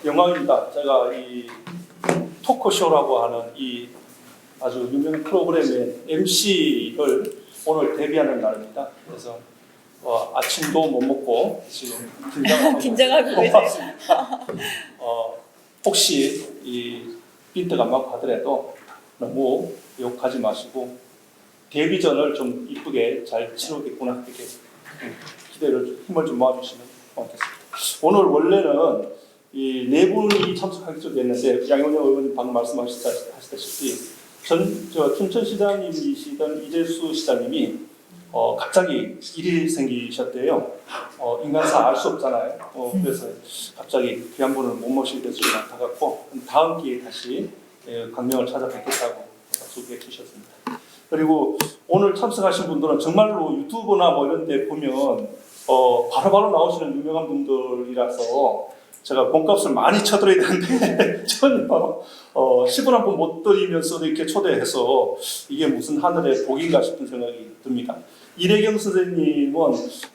영광입니다. 제가 이 토크쇼라고 하는 이 아주 유명한 프로그램의 MC를 오늘 데뷔하는 날입니다. 그래서 아침도 못 먹고 지금 긴장하고 계세요. 혹시 이 빈트가 막 하더라도 너무 욕하지 마시고 데뷔전을 좀 이쁘게 잘 치르겠구나 이렇게 기대를 힘을 좀 모아주시면 고맙겠습니다. 오늘 원래는 이 네 분이 참석하기로 됐는데 양현영 의원님 방금 말씀하셨다시피 춘천시장님이시던 이재수 시장님이 갑자기 일이 생기셨대요. 인간사 알 수 없잖아요. 그래서 갑자기 귀한 분을 못 모시게 돼서 좀 안타깝고 다음 기회에 다시 강명을 찾아뵙겠다고 약속해 주셨습니다. 그리고 오늘 참석하신 분들은 정말로 유튜브나 뭐 이런 데 보면 바로바로 나오시는 유명한 분들이라서 제가 몸값을 많이 쳐드려야 되는데 전혀 10원 한 푼 못 드리면서도 이렇게 초대해서 이게 무슨 하늘의 복인가 싶은 생각이 듭니다. 이래경 선생님은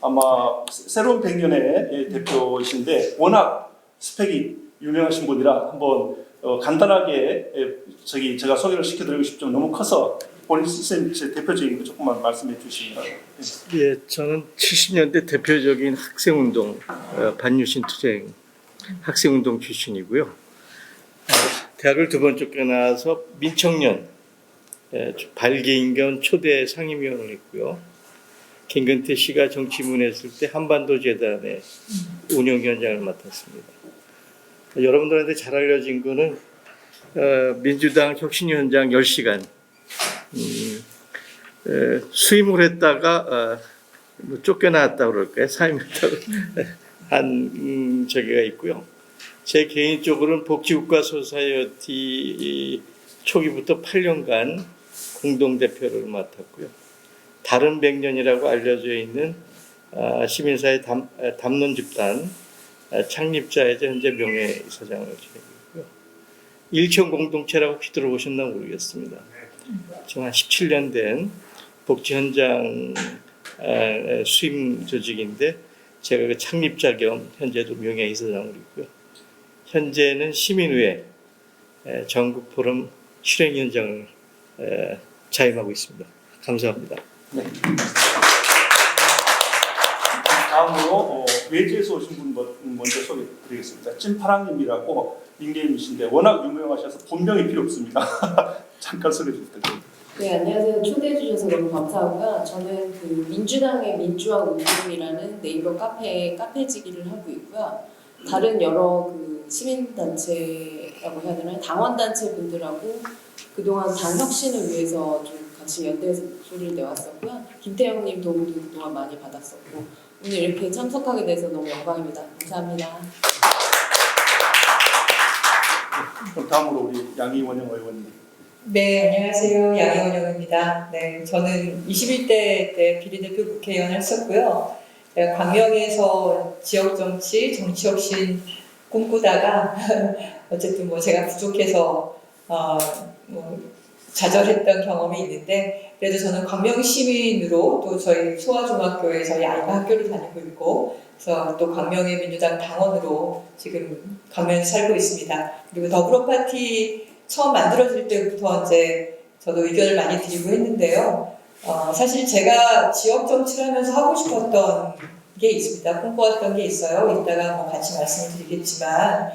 아마 새로운 백년의 대표이신데 워낙 스펙이 유명하신 분이라 한번 간단하게 제가 소개를 시켜드리고 싶지만 너무 커서 본인 선생님 대표적인 거 조금만 말씀해 주시면. 예, 저는 70년대 대표적인 학생운동, 반유신 투쟁 학생운동 출신이고요. 대학을 두 번 쫓겨나서 민청년 발기인견 초대 상임위원을 했고요. 김근태 씨가 정치문에 했을 때 한반도 재단의 운영위원장을 맡았습니다. 여러분들한테 잘 알려진 거는 민주당 혁신위원장 10시간 수임을 했다가 쫓겨나왔다고 그럴까요? 사임했다고 한 저기가 있고요. 제 개인적으로는 복지국가 소사이어티 초기부터 8년간 공동대표를 맡았고요. 다른 백년이라고 알려져 있는 시민사회 담론 집단 창립자이자 현재 명예이사장을 지내고 있고요. 일천 공동체라고 혹시 들어보셨나 모르겠습니다. 지금 한 17년 된 복지 현장 수임 조직인데 제가 그 창립자 겸 현재도 명예이사장을 있고요. 현재는 시민의회 전국 포럼 실행위원장을 자임하고 있습니다. 감사합니다. 네. 다음으로 외지에서 오신 분 먼저 소개드리겠습니다. 찐파랑님이라고 닉네임이신데 워낙 유명하셔서 본명이 필요 없습니다. 잠깐 소개 좀 부탁드립니다. 네, 안녕하세요. 초대해 주셔서 너무 감사하고요. 저는 그 민주당의 민주화 운동이라는 네이버 카페지기를 하고 있고요. 다른 여러 그 시민단체라고 해야 되나요? 당원단체 분들하고 그동안 당 혁신을 위해서 좀 같이 연대해서 소리를 내왔었고요. 김태형님 도움도 그동안 많이 받았었고 오늘 이렇게 참석하게 돼서 너무 영광입니다. 감사합니다. 그럼 다음으로 우리 양희원영 의원님. 네, 안녕하세요. 양희원영입니다. 네, 저는 21대 때 비례대표 국회의원 했었고요. 제가 광명에서 지역정치, 정치혁신 꿈꾸다가 어쨌든 뭐 제가 부족해서 좌절했던 경험이 있는데 그래도 저는 광명 시민으로 또 저희 소아중학교에서 알바 학교를 다니고 있고 그래서 또 광명의 민주당 당원으로 지금 광명에서 살고 있습니다. 그리고 더불어파티 처음 만들어질 때부터 이제 저도 의견을 많이 드리고 했는데요. 사실 제가 지역 정치를 하면서 하고 싶었던 게 있습니다. 꿈꿔왔던 게 있어요. 이따가 뭐 같이 말씀을 드리겠지만,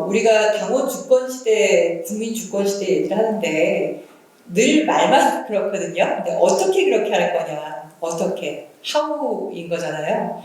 우리가 당원 주권 시대, 국민 주권 시대 얘기를 하는데 늘 말만 그렇거든요. 근데 어떻게 그렇게 할 거냐, 어떻게, how인 거잖아요.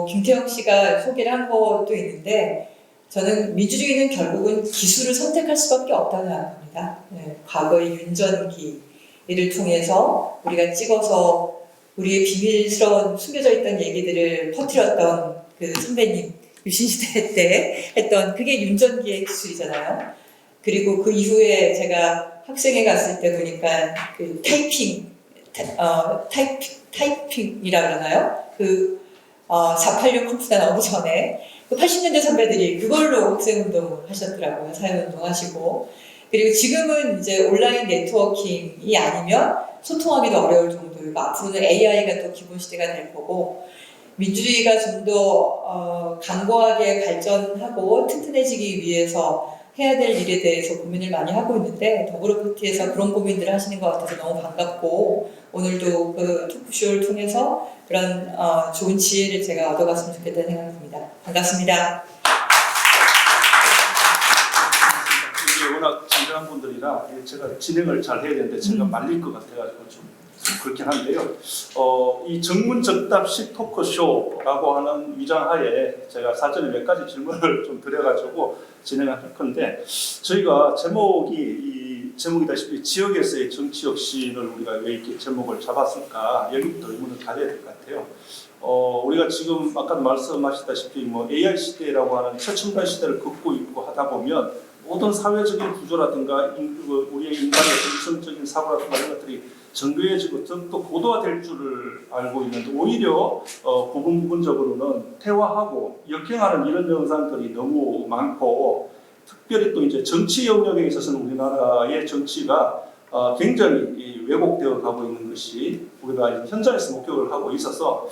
김태형 씨가 소개를 한 것도 있는데. 저는 민주주의는 결국은 기술을 선택할 수밖에 없다고 생각합니다. 네, 과거의 윤전기를 통해서 우리가 찍어서 우리의 비밀스러운 숨겨져 있던 얘기들을 퍼뜨렸던 그 선배님 유신시대 때 했던 그게 윤전기의 기술이잖아요. 그리고 그 이후에 제가 학생회 갔을 때 보니까 그 타이핑이라 그러나요? 그 486 컴퓨터 나오기 전에 그 80년대 선배들이 그걸로 학생운동을 하셨더라고요. 사회운동 하시고. 그리고 지금은 이제 온라인 네트워킹이 아니면 소통하기도 어려울 정도이고 앞으로는 AI가 또 기본 시대가 될 거고 민주주의가 좀 더 강고하게 발전하고 튼튼해지기 위해서 해야 될 일에 대해서 고민을 많이 하고 있는데 더불어 파티에서 그런 고민들을 하시는 것 같아서 너무 반갑고 오늘도 그 토크쇼를 통해서 그런 좋은 지혜를 제가 얻어갔으면 좋겠다는 생각이 듭니다. 반갑습니다. 이게 워낙 진정한 분들이라 제가 진행을 잘 해야 되는데 제가 말릴 것 같아가지고 좀 그렇긴 한데요. 이 정문정답식 토크쇼라고 하는 위장하에 제가 사전에 몇 가지 질문을 좀 드려가지고 진행을 할 건데 저희가 제목이다시피 지역에서의 정치 혁신을 우리가 왜 이렇게 제목을 잡았을까 여기부터 의문을 가져야 될 것 같아요. 우리가 지금 아까도 말씀하셨다시피 AI 시대라고 하는 최첨단 시대를 걷고 있고 하다 보면 모든 사회적인 구조라든가 우리의 인간의 이성적인 사고라든가 이런 것들이 정교해지고 또 고도화될 줄을 알고 있는데 오히려 부분적으로는 퇴화하고 역행하는 이런 현상들이 너무 많고 특별히 또 이제 정치 영역에 있어서는 우리나라의 정치가 굉장히 왜곡되어 가고 있는 것이 우리가 현장에서 목격을 하고 있어서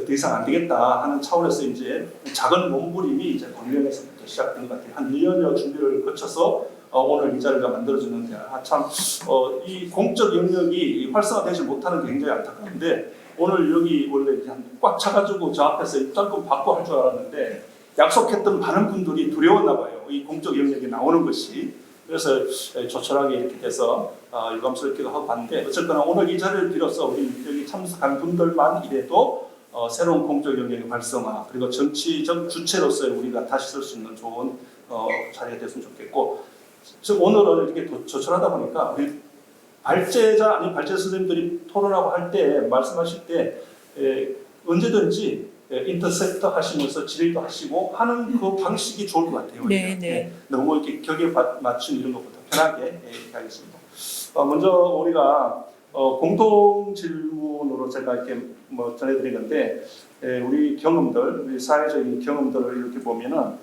더 이상 안 되겠다 하는 차원에서 이제 작은 몸부림이 이제 광명에서부터 시작된 것 같아요. 한 1년여 준비를 거쳐서 오늘 이 자리가 만들어졌는데 이 공적 영역이 활성화되지 못하는 게 굉장히 안타까운데 오늘 여기 원래 꽉 차가지고 저 앞에서 입장권 받고 할 줄 알았는데 약속했던 많은 분들이 두려웠나 봐요. 이 공적 영역에 나오는 것이. 그래서 조촐하게 이렇게 돼서 유감스럽기도 하고 봤는데 어쨌거나 오늘 이 자리를 빌어서 우리 여기 참석한 분들만 이래도 새로운 공적 영역의 활성화 그리고 정치적 주체로서의 우리가 다시 설 수 있는 좋은 자리가 됐으면 좋겠고 즉 오늘은 이렇게 조촐하다 보니까 우리 발제자 아니면 발제 선생님들이 토론하고 할 때 말씀하실 때 언제든지 인터셉터 하시면서 질의도 하시고 하는 그 방식이 좋을 것 같아요. 네. 너무 이렇게 격에 맞춘 이런 것보다 편하게 하겠습니다. 먼저 우리가 공통 질문으로 제가 이렇게 전해드린 건데 우리 경험들, 우리 사회적인 경험들을 이렇게 보면은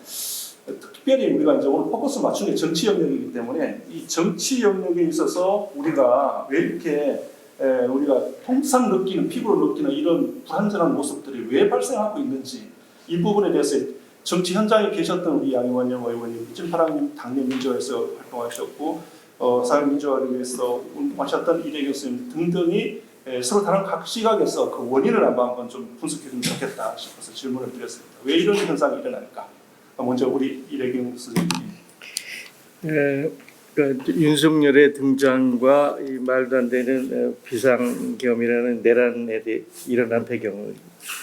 특별히 우리가 이제 오늘 포커스 맞춘 게 정치 영역이기 때문에 이 정치 영역에 있어서 우리가 왜 이렇게 우리가 통상 느끼는 피부로 느끼는 이런 불안전한 모습들이 왜 발생하고 있는지 이 부분에 대해서 정치 현장에 계셨던 우리 양희원 의원님, 찐파랑님 당내 민주화에서 활동하셨고 사회민주화를 위해서 운동하셨던 이대 교수님 등등이 서로 다른 각 시각에서 그 원인을 한번 좀 분석해주면 좋겠다 싶어서 질문을 드렸습니다. 왜 이런 현상이 일어날까? 먼저 우리 이래경 선생님. 그러니까 윤석열의 등장과 이 말도 안 되는 비상겸이라는 내란에 대해 일어난 배경을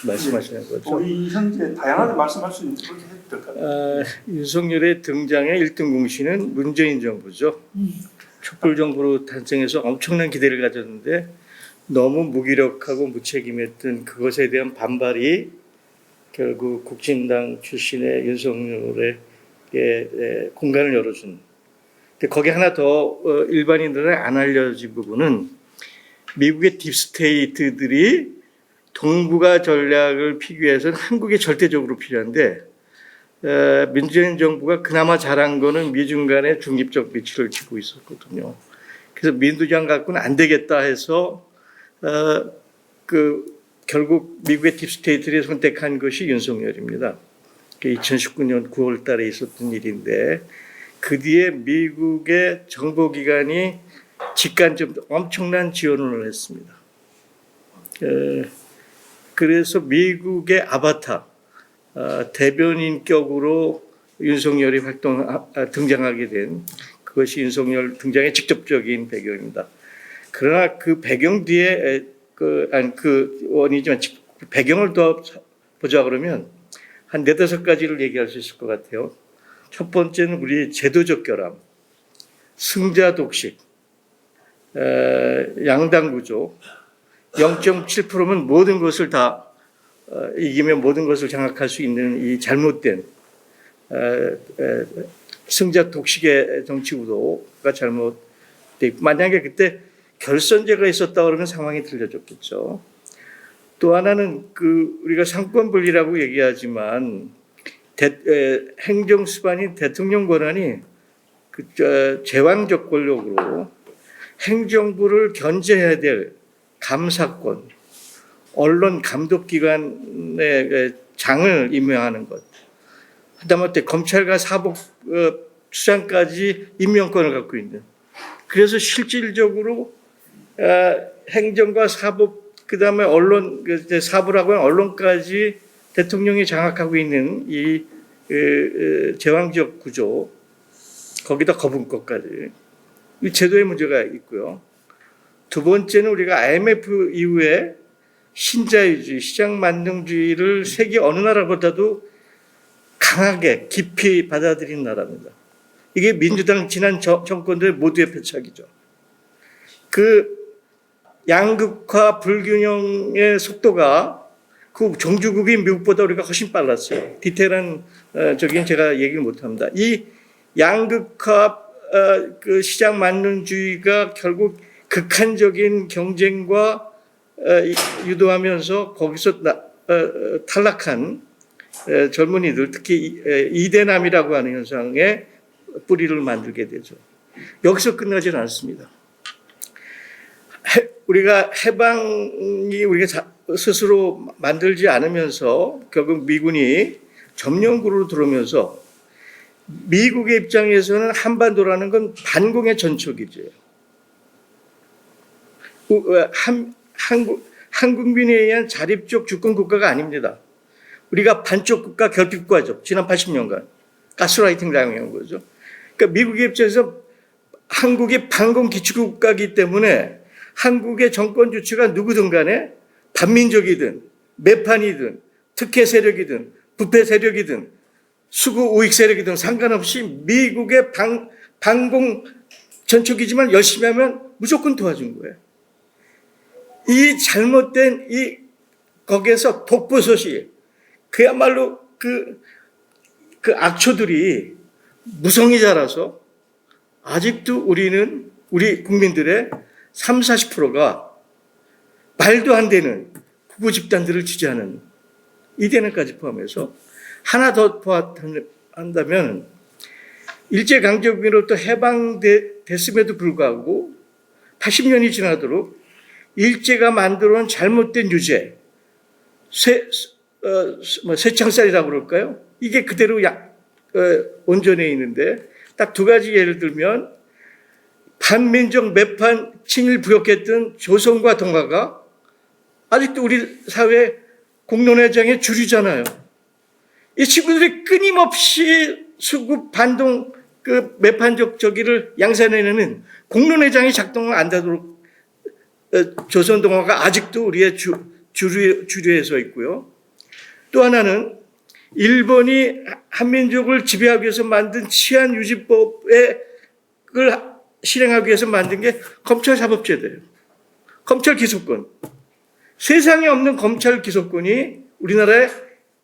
말씀하시는 거죠. 우리 현재 다양하게 말씀할 수 있는지 그렇게 해도 될까요? 윤석열의 등장의 1등 공신은 문재인 정부죠. 촛불 정부로 탄생해서 엄청난 기대를 가졌는데 너무 무기력하고 무책임했던 그것에 대한 반발이 결국 국진당 출신의 윤석열에게 공간을 열어준. 근데 거기 하나 더 일반인들은 안 알려진 부분은 미국의 딥스테이트들이 동북아 전략을 피기 위해서는 한국이 절대적으로 필요한데 문재인 정부가 그나마 잘한 거는 미중 간의 중립적 위치를 쥐고 있었거든요. 그래서 민주당 갖고는 안 되겠다 해서 결국 미국의 딥스테이트들이 선택한 것이 윤석열입니다. 2019년 9월 달에 있었던 일인데 그 뒤에 미국의 정보기관이 직간접 엄청난 지원을 했습니다. 그래서 미국의 아바타, 대변인격으로 윤석열이 등장하게 된 그것이 윤석열 등장의 직접적인 배경입니다. 그러나 그 배경 뒤에 원이지만 배경을 더 보자 그러면 한 4-5가지를 얘기할 수 있을 것 같아요. 첫 번째는 우리 제도적 결함, 승자 독식, 양당 구조, 0.7%면 모든 것을 다 이기면 모든 것을 장악할 수 있는 이 잘못된 승자 독식의 정치 구도가 잘못돼 있고 만약에 그때 결선제가 있었다 그러면 상황이 틀려졌겠죠. 또 하나는 우리가 상권 분리라고 얘기하지만 행정 수반인 대통령 권한이 제왕적 권력으로 행정부를 견제해야 될 감사권, 언론 감독기관의 장을 임명하는 것, 하다못해 검찰과 사법 수장까지 임명권을 갖고 있는. 그래서 실질적으로 행정과 사법, 그다음에 언론, 사부라고 하는 언론까지 대통령이 장악하고 있는 이 제왕적 구조, 거기다 거분권까지, 이 제도의 문제가 있고요. 두 번째는 우리가 IMF 이후에 신자유주의, 시장 만능주의를 세계 어느 나라보다도 강하게 깊이 받아들인 나라입니다. 이게 민주당 지난 정권들 모두의 표착이죠. 그 양극화 불균형의 속도가 그 종주국인 미국보다 우리가 훨씬 빨랐어요. 디테일한 적인 제가 얘기를 못합니다. 이 양극화 그 시장 만능주의가 결국 극한적인 경쟁과 유도하면서 거기서 탈락한 젊은이들, 특히 이대남이라고 하는 현상에 뿌리를 만들게 되죠. 여기서 끝나질 않습니다. 우리가 해방이 우리가 스스로 만들지 않으면서 결국 미군이 점령구로 들어오면서 미국의 입장에서는 한반도라는 건 반공의 전초기죠. 한국민에 의한 자립적 주권 국가가 아닙니다. 우리가 반쪽 국가 결핍국가죠. 지난 80년간 가스라이팅 당한 거죠. 그러니까 미국의 입장에서 한국이 반공 기축국가이기 때문에 한국의 정권 주체가 누구든 간에 반민족이든 매판이든 특혜 세력이든 부패 세력이든 수구 우익 세력이든 상관없이 미국의 반공 전초기지만 열심히 하면 무조건 도와준 거예요. 이 잘못된 거기에서 독버섯이 그야말로 그 악초들이 무성이 자라서 아직도 우리 국민들의 30-40%가 말도 안 되는 극우 집단들을 지지하는 이대남까지 포함해서 하나 더 포함한다면 일제강점기로부터 해방됐음에도 불구하고 80년이 지나도록 일제가 만들어온 잘못된 유죄, 쇠창살이라고 그럴까요? 이게 그대로 온전해 있는데 딱 두 가지 예를 들면 반민족 매판 친일 부역했던 조선과 동아가 아직도 우리 사회 공론회장의 주류잖아요. 이 친구들이 끊임없이 수구 반동 그 매판적 저기를 양산해내는 공론회장이 작동을 안 되도록 조선 동아가 아직도 우리의 주류에 서 있고요. 또 하나는 일본이 한민족을 지배하기 위해서 만든 치안유지법을 실행하기 위해서 만든 게 검찰사법제도예요. 검찰 기소권. 세상에 없는 검찰 기소권이 우리나라에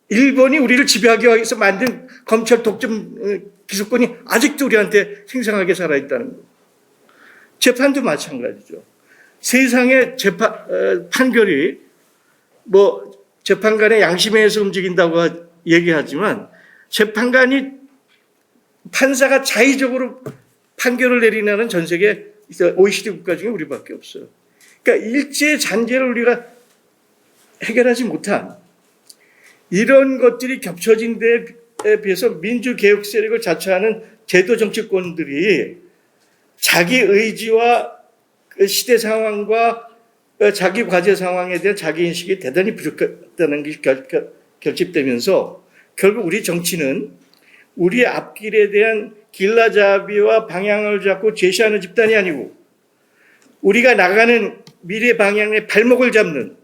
일본이 우리를 지배하기 위해서 만든 검찰 독점 기소권이 아직도 우리한테 생생하게 살아있다는 거. 재판도 마찬가지죠. 세상의 판결이 재판관의 양심에 의해서 움직인다고 얘기하지만 재판관이 판사가 자의적으로 판결을 내리는 전 세계 OECD 국가 중에 우리밖에 없어요. 그러니까 일제 잔재를 우리가 해결하지 못한 이런 것들이 겹쳐진 데에 비해서 민주개혁 세력을 자처하는 제도 정치권들이 자기 의지와 시대 상황과 자기 과제 상황에 대한 자기 인식이 대단히 부족하다는 것이 결집되면서 결국 우리 정치는 우리의 앞길에 대한 길라잡이와 방향을 잡고 제시하는 집단이 아니고 우리가 나가는 미래 방향의 발목을 잡는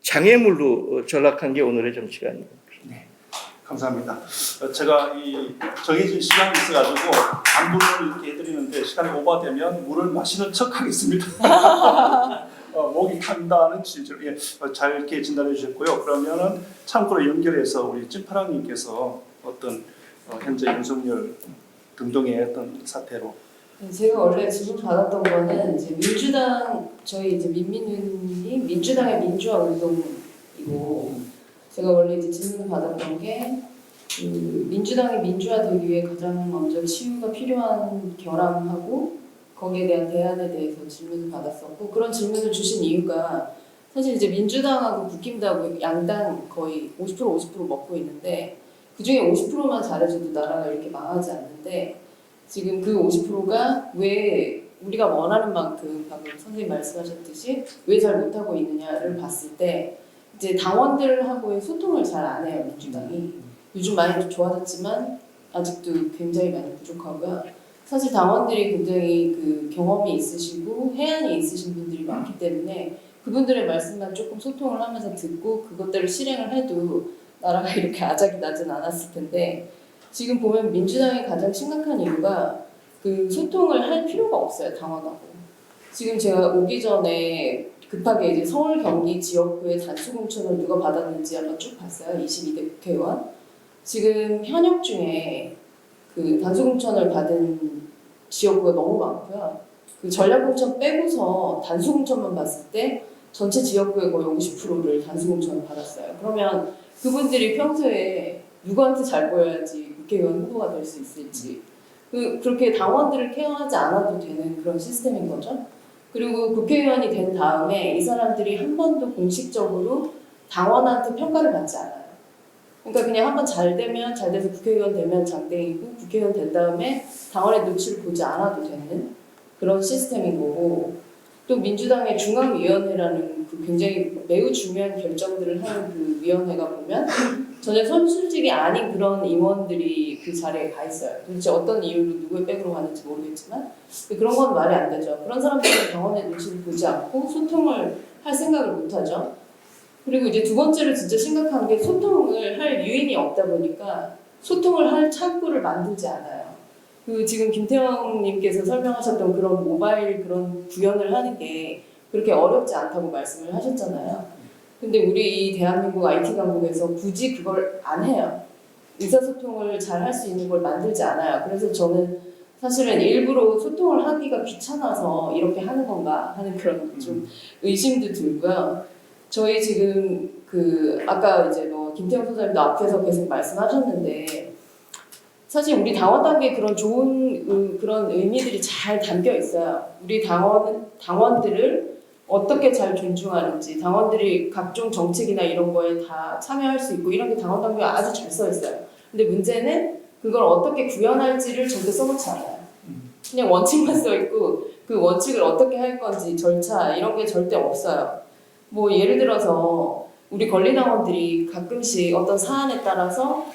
장애물로 전락한 게 오늘의 정치가 아닙니다. 네, 감사합니다. 제가 이 정해진 시간이 있어가지고 안부를 이렇게 해드리는데 시간이 오버되면 물을 마시는 척하겠습니다. 목이 탄다는 진짜 잘 이렇게 진단해 주셨고요. 그러면은 참고로 연결해서 우리 찐파랑님께서 어떤 현재 윤석열 등등의 어떤 사태로 제가 원래 질문 받았던 거는 이제 민주당 저희 이제 민민윤이 민주당의 민주화 운동이고 제가 원래 이제 질문 받았던 게 민주당이 민주화되기 위해 가장 먼저 치유가 필요한 결함하고 거기에 대한 대안에 대해서 질문을 받았었고 그런 질문을 주신 이유가 사실 이제 민주당하고 국힘당하고 양당 거의 50% 먹고 있는데 그 중에 50%만 잘해줘도 나라가 이렇게 망하지 않는데 지금 그 50%가 왜 우리가 원하는 만큼 방금 선생님 말씀하셨듯이 왜 잘 못하고 있느냐를 봤을 때 이제 당원들하고의 소통을 잘 안 해요 민주당이. 요즘 많이 좋아졌지만 아직도 굉장히 많이 부족하고요. 사실 당원들이 굉장히 그 경험이 있으시고 해안이 있으신 분들이 많기 때문에 그분들의 말씀만 조금 소통을 하면서 듣고 그것들을 실행을 해도 나라가 이렇게 아작이 나진 않았을 텐데 지금 보면 민주당의 가장 심각한 이유가 그 소통을 할 필요가 없어요 당원하고. 지금 제가 오기 전에 급하게 이제 서울 경기 지역구의 단수공천을 누가 받았는지 한번 쭉 봤어요. 22대 국회의원. 지금 현역 중에 그 단수공천을 받은 지역구가 너무 많고요. 그 전략공천 빼고서 단수공천만 봤을 때 전체 지역구의 거의 50%를 단수공천을 받았어요. 그러면 그분들이 평소에 누구한테 잘 보여야지 국회의원 후보가 될 수 있을지 그렇게 당원들을 케어하지 않아도 되는 그런 시스템인 거죠. 그리고 국회의원이 된 다음에 이 사람들이 한 번도 공식적으로 당원한테 평가를 받지 않아요. 그러니까 그냥 한번 잘 되면 잘 돼서 국회의원 되면 장땡이고 국회의원 된 다음에 당원의 눈치를 보지 않아도 되는 그런 시스템인 거고 또 민주당의 중앙위원회라는 그 굉장히 매우 중요한 결정들을 하는 그 위원회가 보면 전혀 선출직이 아닌 그런 임원들이 그 자리에 가 있어요. 도대체 어떤 이유로 누구의 백으로 가는지 모르겠지만 그런 건 말이 안 되죠. 그런 사람들은 당원의 눈치를 보지 않고 소통을 할 생각을 못 하죠. 그리고 이제 두 번째로 진짜 심각한 게 소통을 할 유인이 없다 보니까 소통을 할 창구를 만들지 않아요. 그 지금 김태형님께서 설명하셨던 그런 모바일 그런 구현을 하는 게 그렇게 어렵지 않다고 말씀을 하셨잖아요. 근데 우리 이 대한민국 IT 강국에서 굳이 그걸 안 해요. 의사소통을 잘 할 수 있는 걸 만들지 않아요. 그래서 저는 사실은 일부러 소통을 하기가 귀찮아서 이렇게 하는 건가 하는 그런 좀 의심도 들고요. 저희 지금 그 아까 이제 뭐 김태형 소장님도 앞에서 계속 말씀하셨는데 사실 우리 당원 단계에 그런 좋은 그런 의미들이 잘 담겨 있어요. 우리 당원들을 어떻게 잘 존중하는지, 당원들이 각종 정책이나 이런 거에 다 참여할 수 있고 이런 게 당원 단계에 아주 잘 써 있어요. 근데 문제는 그걸 어떻게 구현할지를 절대 써놓지 않아요. 그냥 원칙만 써 있고 그 원칙을 어떻게 할 건지 절차 이런 게 절대 없어요. 뭐 예를 들어서 우리 권리당원들이 가끔씩 어떤 사안에 따라서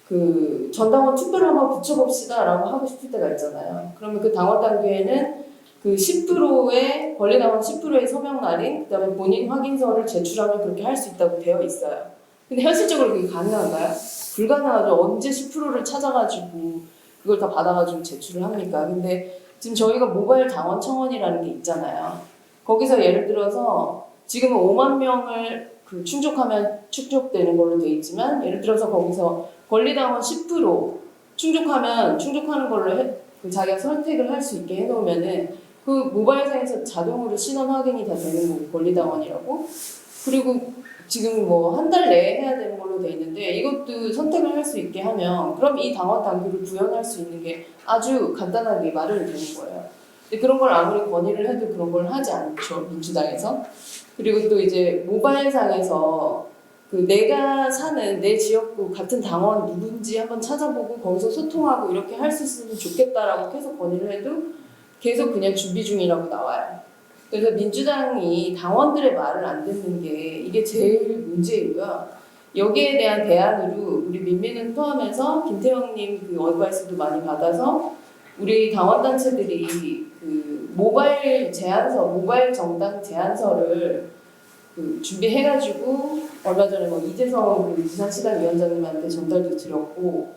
그 전당원 투표를 한번 붙여봅시다라고 하고 싶을 때가 있잖아요. 그러면 그 당원 단계에는 그 10%의 권리당원 10%의 서명 날인 그다음에 본인 확인서를 제출하면 그렇게 할 수 있다고 되어 있어요. 근데 현실적으로 그게 가능한가요? 불가능하죠. 언제 10%를 찾아가지고 그걸 다 받아가지고 제출을 합니까? 근데 지금 저희가 모바일 당원 청원이라는 게 있잖아요. 거기서 예를 들어서 지금은 5만 명을 그 충족하면 충족되는 걸로 돼 있지만 예를 들어서 거기서 권리당원 10% 충족하는 걸로 그 자기가 선택을 할 수 있게 해놓으면은 그 모바일상에서 자동으로 신원 확인이 다 되는 거고 권리당원이라고. 그리고 지금 뭐 한 달 내에 해야 되는 걸로 돼 있는데 이것도 선택을 할 수 있게 하면 그럼 이 당원 당규를 구현할 수 있는 게 아주 간단하게 마련이 되는 거예요. 근데 그런 걸 아무리 건의를 해도 그런 걸 하지 않죠 민주당에서. 그리고 또 이제 모바일상에서 그 내가 사는 내 지역구 같은 당원 누군지 한번 찾아보고 거기서 소통하고 이렇게 할 수 있으면 좋겠다라고 계속 건의를 해도 계속 그냥 준비 중이라고 나와요. 그래서 민주당이 당원들의 말을 안 듣는 게 이게 제일 문제이고요. 여기에 대한 대안으로 우리 민민은 포함해서 김태형님 그 어드바이스도 많이 받아서 우리 당원단체들이 그 모바일 정당 제안서를 그 준비해가지고 얼마 전에 뭐 이재성 그 부산시당 위원장님한테 전달도 드렸고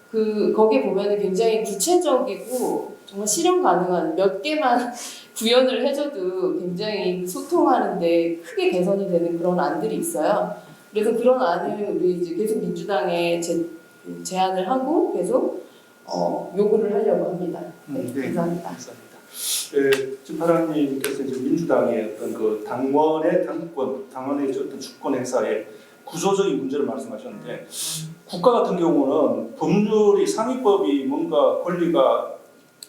그 거기 보면은 굉장히 구체적이고 정말 실현 가능한 몇 개만 구현을 해줘도 굉장히 소통하는데 크게 개선이 되는 그런 안들이 있어요. 그래서 그런 안을 우리 이제 계속 민주당에 제안을 하고 계속 요구를 하려고 합니다. 네, 감사합니다. 감사합니다. 진파랑님께서 이제 민주당의 어떤 그 당원의 당권, 당원의 어떤 주권 행사의 구조적인 문제를 말씀하셨는데 국가 같은 경우는 법률이 상위법이 뭔가 권리가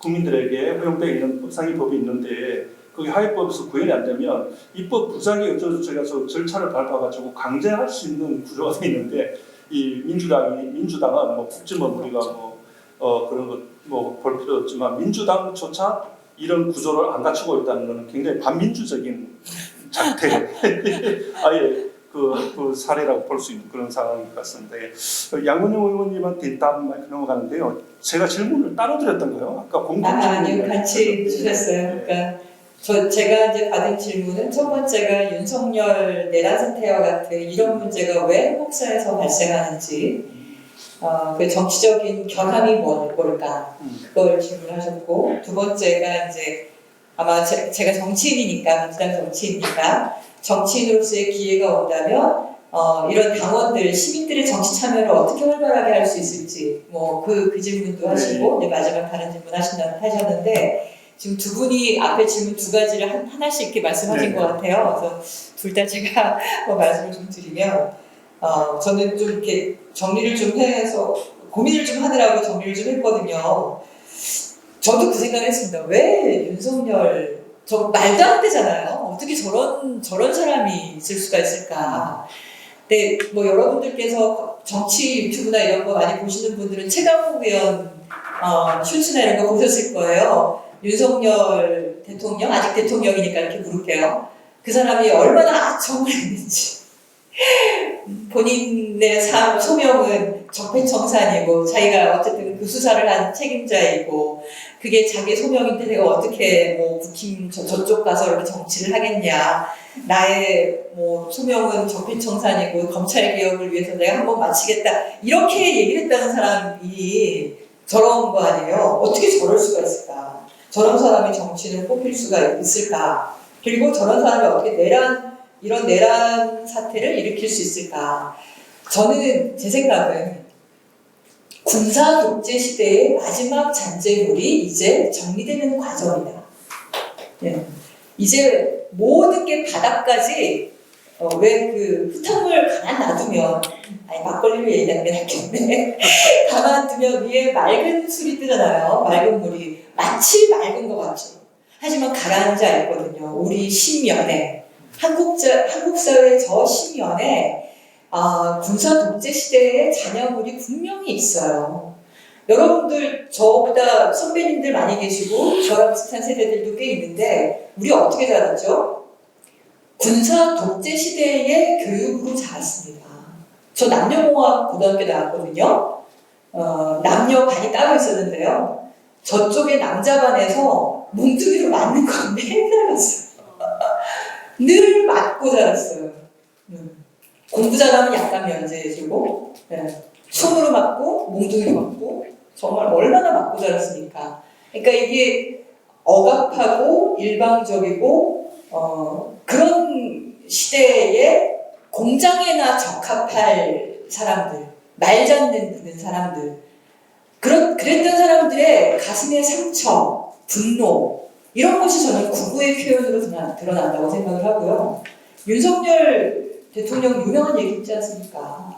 국민들에게 허용되어 있는 상위법이 있는데 그게 하위법에서 구현이 안 되면 입법 부작위 어쩌고저쩌고 해서 절차를 밟아가지고 강제할 수 있는 구조가 돼 있는데 이 민주당은 뭐 국지법 우리가 그런 거 볼 필요 없지만 민주당조차 이런 구조를 안 갖추고 있다는 것은 굉장히 반민주적인 작태 아예 그 사례라고 볼 수 있는 그런 상황인 것 같습니다. 양문영 의원님한테 일단 넘어가는데요. 제가 질문을 따로 드렸던 거예요. 아까 공동 아니요, 같이 주셨어요. 그러니까 제가 이제 받은 질문은 첫 번째가 윤석열 내란 사태와 같은 이런 문제가 왜 한국사에서 발생하는지, 그 정치적인 결함이 뭘까, 그걸 질문하셨고, 두 번째가 이제 아마 제가 정치인이니까, 민주당 정치인이니까, 정치인으로서의 기회가 온다면, 이런 당원들, 시민들의 정치 참여를 어떻게 활발하게 할 수 있을지, 그 질문도 하시고, 이제 마지막 다른 질문 하셨는데, 지금 두 분이 앞에 질문 두 가지를 하나씩 이렇게 말씀하신 것 같아요. 그래서 둘 다 제가 말씀을 좀 드리면, 저는 좀 이렇게 정리를 좀 해서, 고민을 좀 하느라고 정리를 좀 했거든요. 저도 그 생각을 했습니다. 왜 윤석열, 저 말도 안 되잖아요. 어떻게 저런 사람이 있을 수가 있을까. 근데 여러분들께서 정치 유튜브나 이런 거 많이 보시는 분들은 최강욱 의원 슈츠나 이런 거 보셨을 거예요. 윤석열 대통령, 아직 대통령이니까 이렇게 부를게요. 그 사람이 얼마나 악청을 했는지. 본인의 소명은 적폐청산이고 자기가 어쨌든 그 수사를 한 책임자이고 그게 자기 소명인데 내가 어떻게 국힘 저쪽 가서 이렇게 정치를 하겠냐. 나의 소명은 적폐청산이고 검찰개혁을 위해서 내가 한번 마치겠다. 이렇게 얘기를 했다는 사람이 저런 거 아니에요. 어떻게 저럴 수가 있을까. 저런 사람이 정치인을 뽑힐 수가 있을까. 그리고 저런 사람이 어떻게 이런 내란 사태를 일으킬 수 있을까. 저는 제 생각은 군사 독재 시대의 마지막 잔재물이 이제 정리되는 과정이다. 네. 이제 모든 게 바닥까지 왜 그 흙탕물 가만 놔두면 막걸리를 얘기하는 게 낫겠네. 가만 두면 위에 맑은 술이 뜨잖아요. 맑은 물이 마치 맑은 것 같죠. 하지만 가라앉아 있거든요. 우리 심연에 한국 사회의 저 심연에 군사 독재 시대의 잔여물이 분명히 있어요. 여러분들 저보다 선배님들 많이 계시고 저랑 비슷한 세대들도 꽤 있는데 우리 어떻게 자랐죠? 군사 독재 시대의 교육으로 자랐습니다. 저 남녀공학 고등학교 나왔거든요. 남녀 반이 따로 있었는데요. 저쪽에 남자반에서 몽둥이로 맞는 건 맨날 봤어요. 늘 맞고 자랐어요. 공부 잘하면 약간 면제해주고, 손으로 맞고, 몽둥이로 맞고, 정말 얼마나 맞고 자랐습니까? 그러니까 이게 억압하고 일방적이고, 그런 시대에 공장에나 적합할 사람들, 말 잡는 사람들, 그랬던 사람들의 가슴의 상처, 분노, 이런 것이 저는 구구의 표현으로 드러난다고 생각을 하고요. 윤석열 대통령 유명한 얘기 있지 않습니까?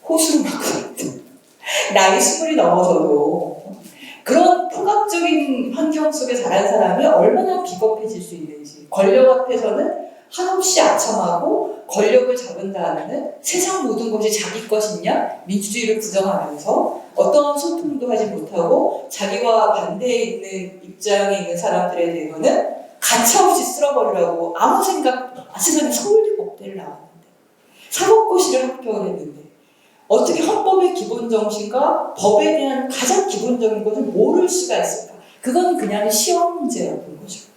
호수로 맞고 나이 20이 넘어서도 그런 포괄적인 환경 속에 자란 사람이 얼마나 비겁해질 수 있는지, 권력 앞에서는 한없이 아첨하고 권력을 잡은 다음에는 세상 모든 것이 자기 것이냐 민주주의를 부정하면서 어떠한 소통도 하지 못하고 자기와 반대에 있는 입장에 있는 사람들에 대해서는 가차없이 쓸어버리라고 아무 생각, 세상에 서울대 법대를 나왔는데 사법고시를 합격을 했는데 어떻게 헌법의 기본 정신과 법에 대한 가장 기본적인 것을 모를 수가 있을까? 그건 그냥 시험 문제였던 거죠.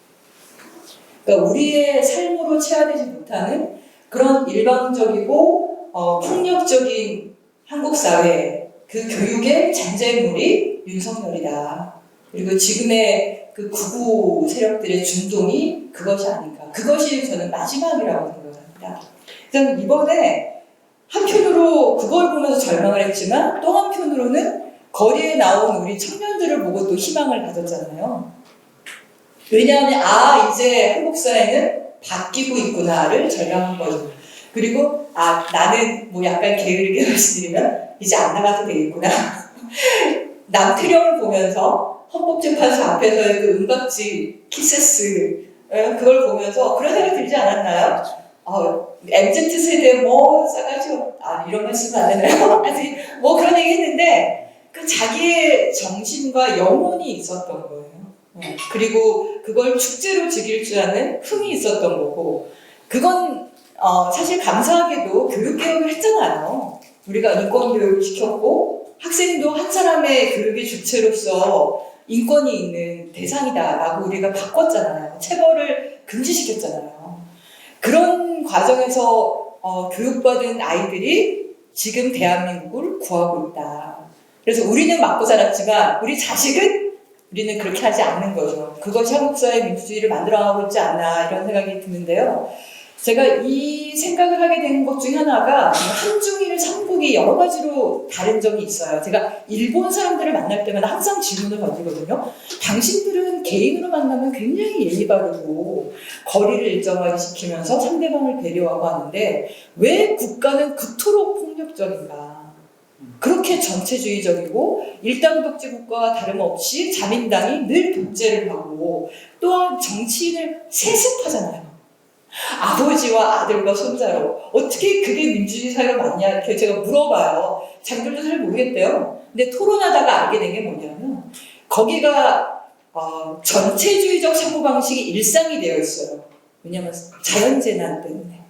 그러니까 우리의 삶으로 체화되지 못하는 그런 일방적이고 폭력적인 한국 사회 그 교육의 잔재물이 윤석열이다. 그리고 지금의 그 극우 세력들의 중동이 그것이 아닌가. 그것이 저는 마지막이라고 생각합니다. 그래서 이번에 한편으로 그걸 보면서 절망을 했지만 또 한편으로는 거리에 나온 우리 청년들을 보고 또 희망을 가졌잖아요. 왜냐하면 이제 한국 사회는 바뀌고 있구나를 절감한 거죠. 그리고 나는 약간 게으르게 말씀드리면 이제 안 나가도 되겠구나. 남태령을 보면서 헌법재판소 앞에서의 그 은박지 키세스 그걸 보면서 그런 생각 들지 않았나요? MZ 세대 뭐 싸가지 이런 말 쓰면 안 되나요? 아직 뭐 그런 얘기 했는데 그 자기의 정신과 영혼이 있었던 거예요. 그리고 그걸 축제로 즐길 줄 아는 흥이 있었던 거고 그건 사실 감사하게도 교육개혁을 했잖아요. 우리가 인권교육을 시켰고 학생도 한 사람의 교육의 주체로서 인권이 있는 대상이다라고 우리가 바꿨잖아요. 체벌을 금지시켰잖아요. 그런 과정에서 교육받은 아이들이 지금 대한민국을 구하고 있다. 그래서 우리는 맞고 자랐지만 우리 자식은 우리는 그렇게 하지 않는 거죠. 그것이 한국사회 민주주의를 만들어가고 있지 않나 이런 생각이 드는데요. 제가 이 생각을 하게 된 것 중에 하나가 한중일 삼국이 여러 가지로 다른 점이 있어요. 제가 일본 사람들을 만날 때마다 항상 질문을 던지거든요. 당신들은 개인으로 만나면 굉장히 예의 바르고 거리를 일정하게 지키면서 상대방을 배려하고 하는데 왜 국가는 그토록 폭력적인가? 그렇게 전체주의적이고 일당 독재 국가와 다름없이 자민당이 늘 독재를 하고 또한 정치인을 세습하잖아요. 아버지와 아들과 손자로 어떻게 그게 민주주의 사회가 맞냐 이렇게 제가 물어봐요. 자기들도 잘 모르겠대요. 근데 토론하다가 알게 된 게 뭐냐면 거기가 전체주의적 사고방식이 일상이 되어 있어요. 왜냐하면 자연재난 때문에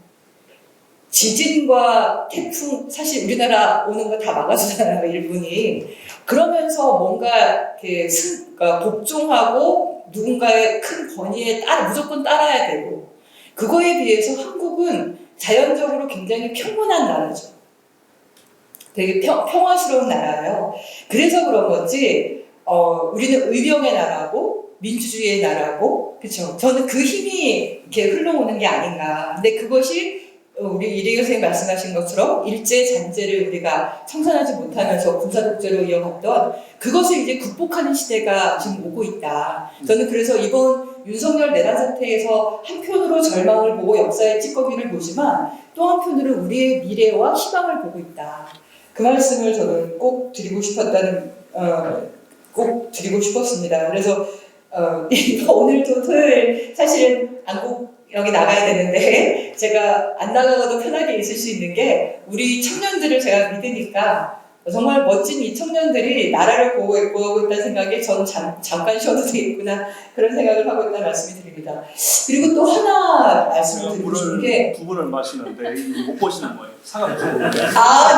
지진과 태풍 사실 우리나라 오는 거 다 막아주잖아요. 일본이. 그러면서 뭔가 이렇게 그러니까 복종하고 누군가의 큰 권위에 무조건 따라야 되고 그거에 비해서 한국은 자연적으로 굉장히 평온한 나라죠. 되게 평화스러운 나라예요. 그래서 그런 건지 우리는 의병의 나라고 민주주의의 나라고 그렇죠. 저는 그 힘이 이렇게 흘러오는 게 아닌가. 근데 그것이 우리 이래경 선생님 말씀하신 것처럼 일제 잔재를 우리가 청산하지 못하면서 군사독재로 이어갔던 그것을 이제 극복하는 시대가 지금 오고 있다. 저는 그래서 이번 윤석열 내란 사태에서 한편으로 절망을 보고 역사의 찌꺼기를 보지만 또 한편으로 우리의 미래와 희망을 보고 있다. 그 말씀을 저는 꼭 드리고 싶었습니다. 그래서 오늘도 토요일 사실은 여기 나가야 되는데 제가 안 나가도 편하게 있을 수 있는 게 우리 청년들을 제가 믿으니까 정말 멋진 이 청년들이 나라를 보호하고 있다는 생각에 저는 잠깐 쉬어도 되겠구나 그런 생각을 하고 있다는 말씀을 드립니다. 그리고 또 하나 말씀을 드리고 싶은 게 두 분을 마시는데 못 보시는 거예요. 상황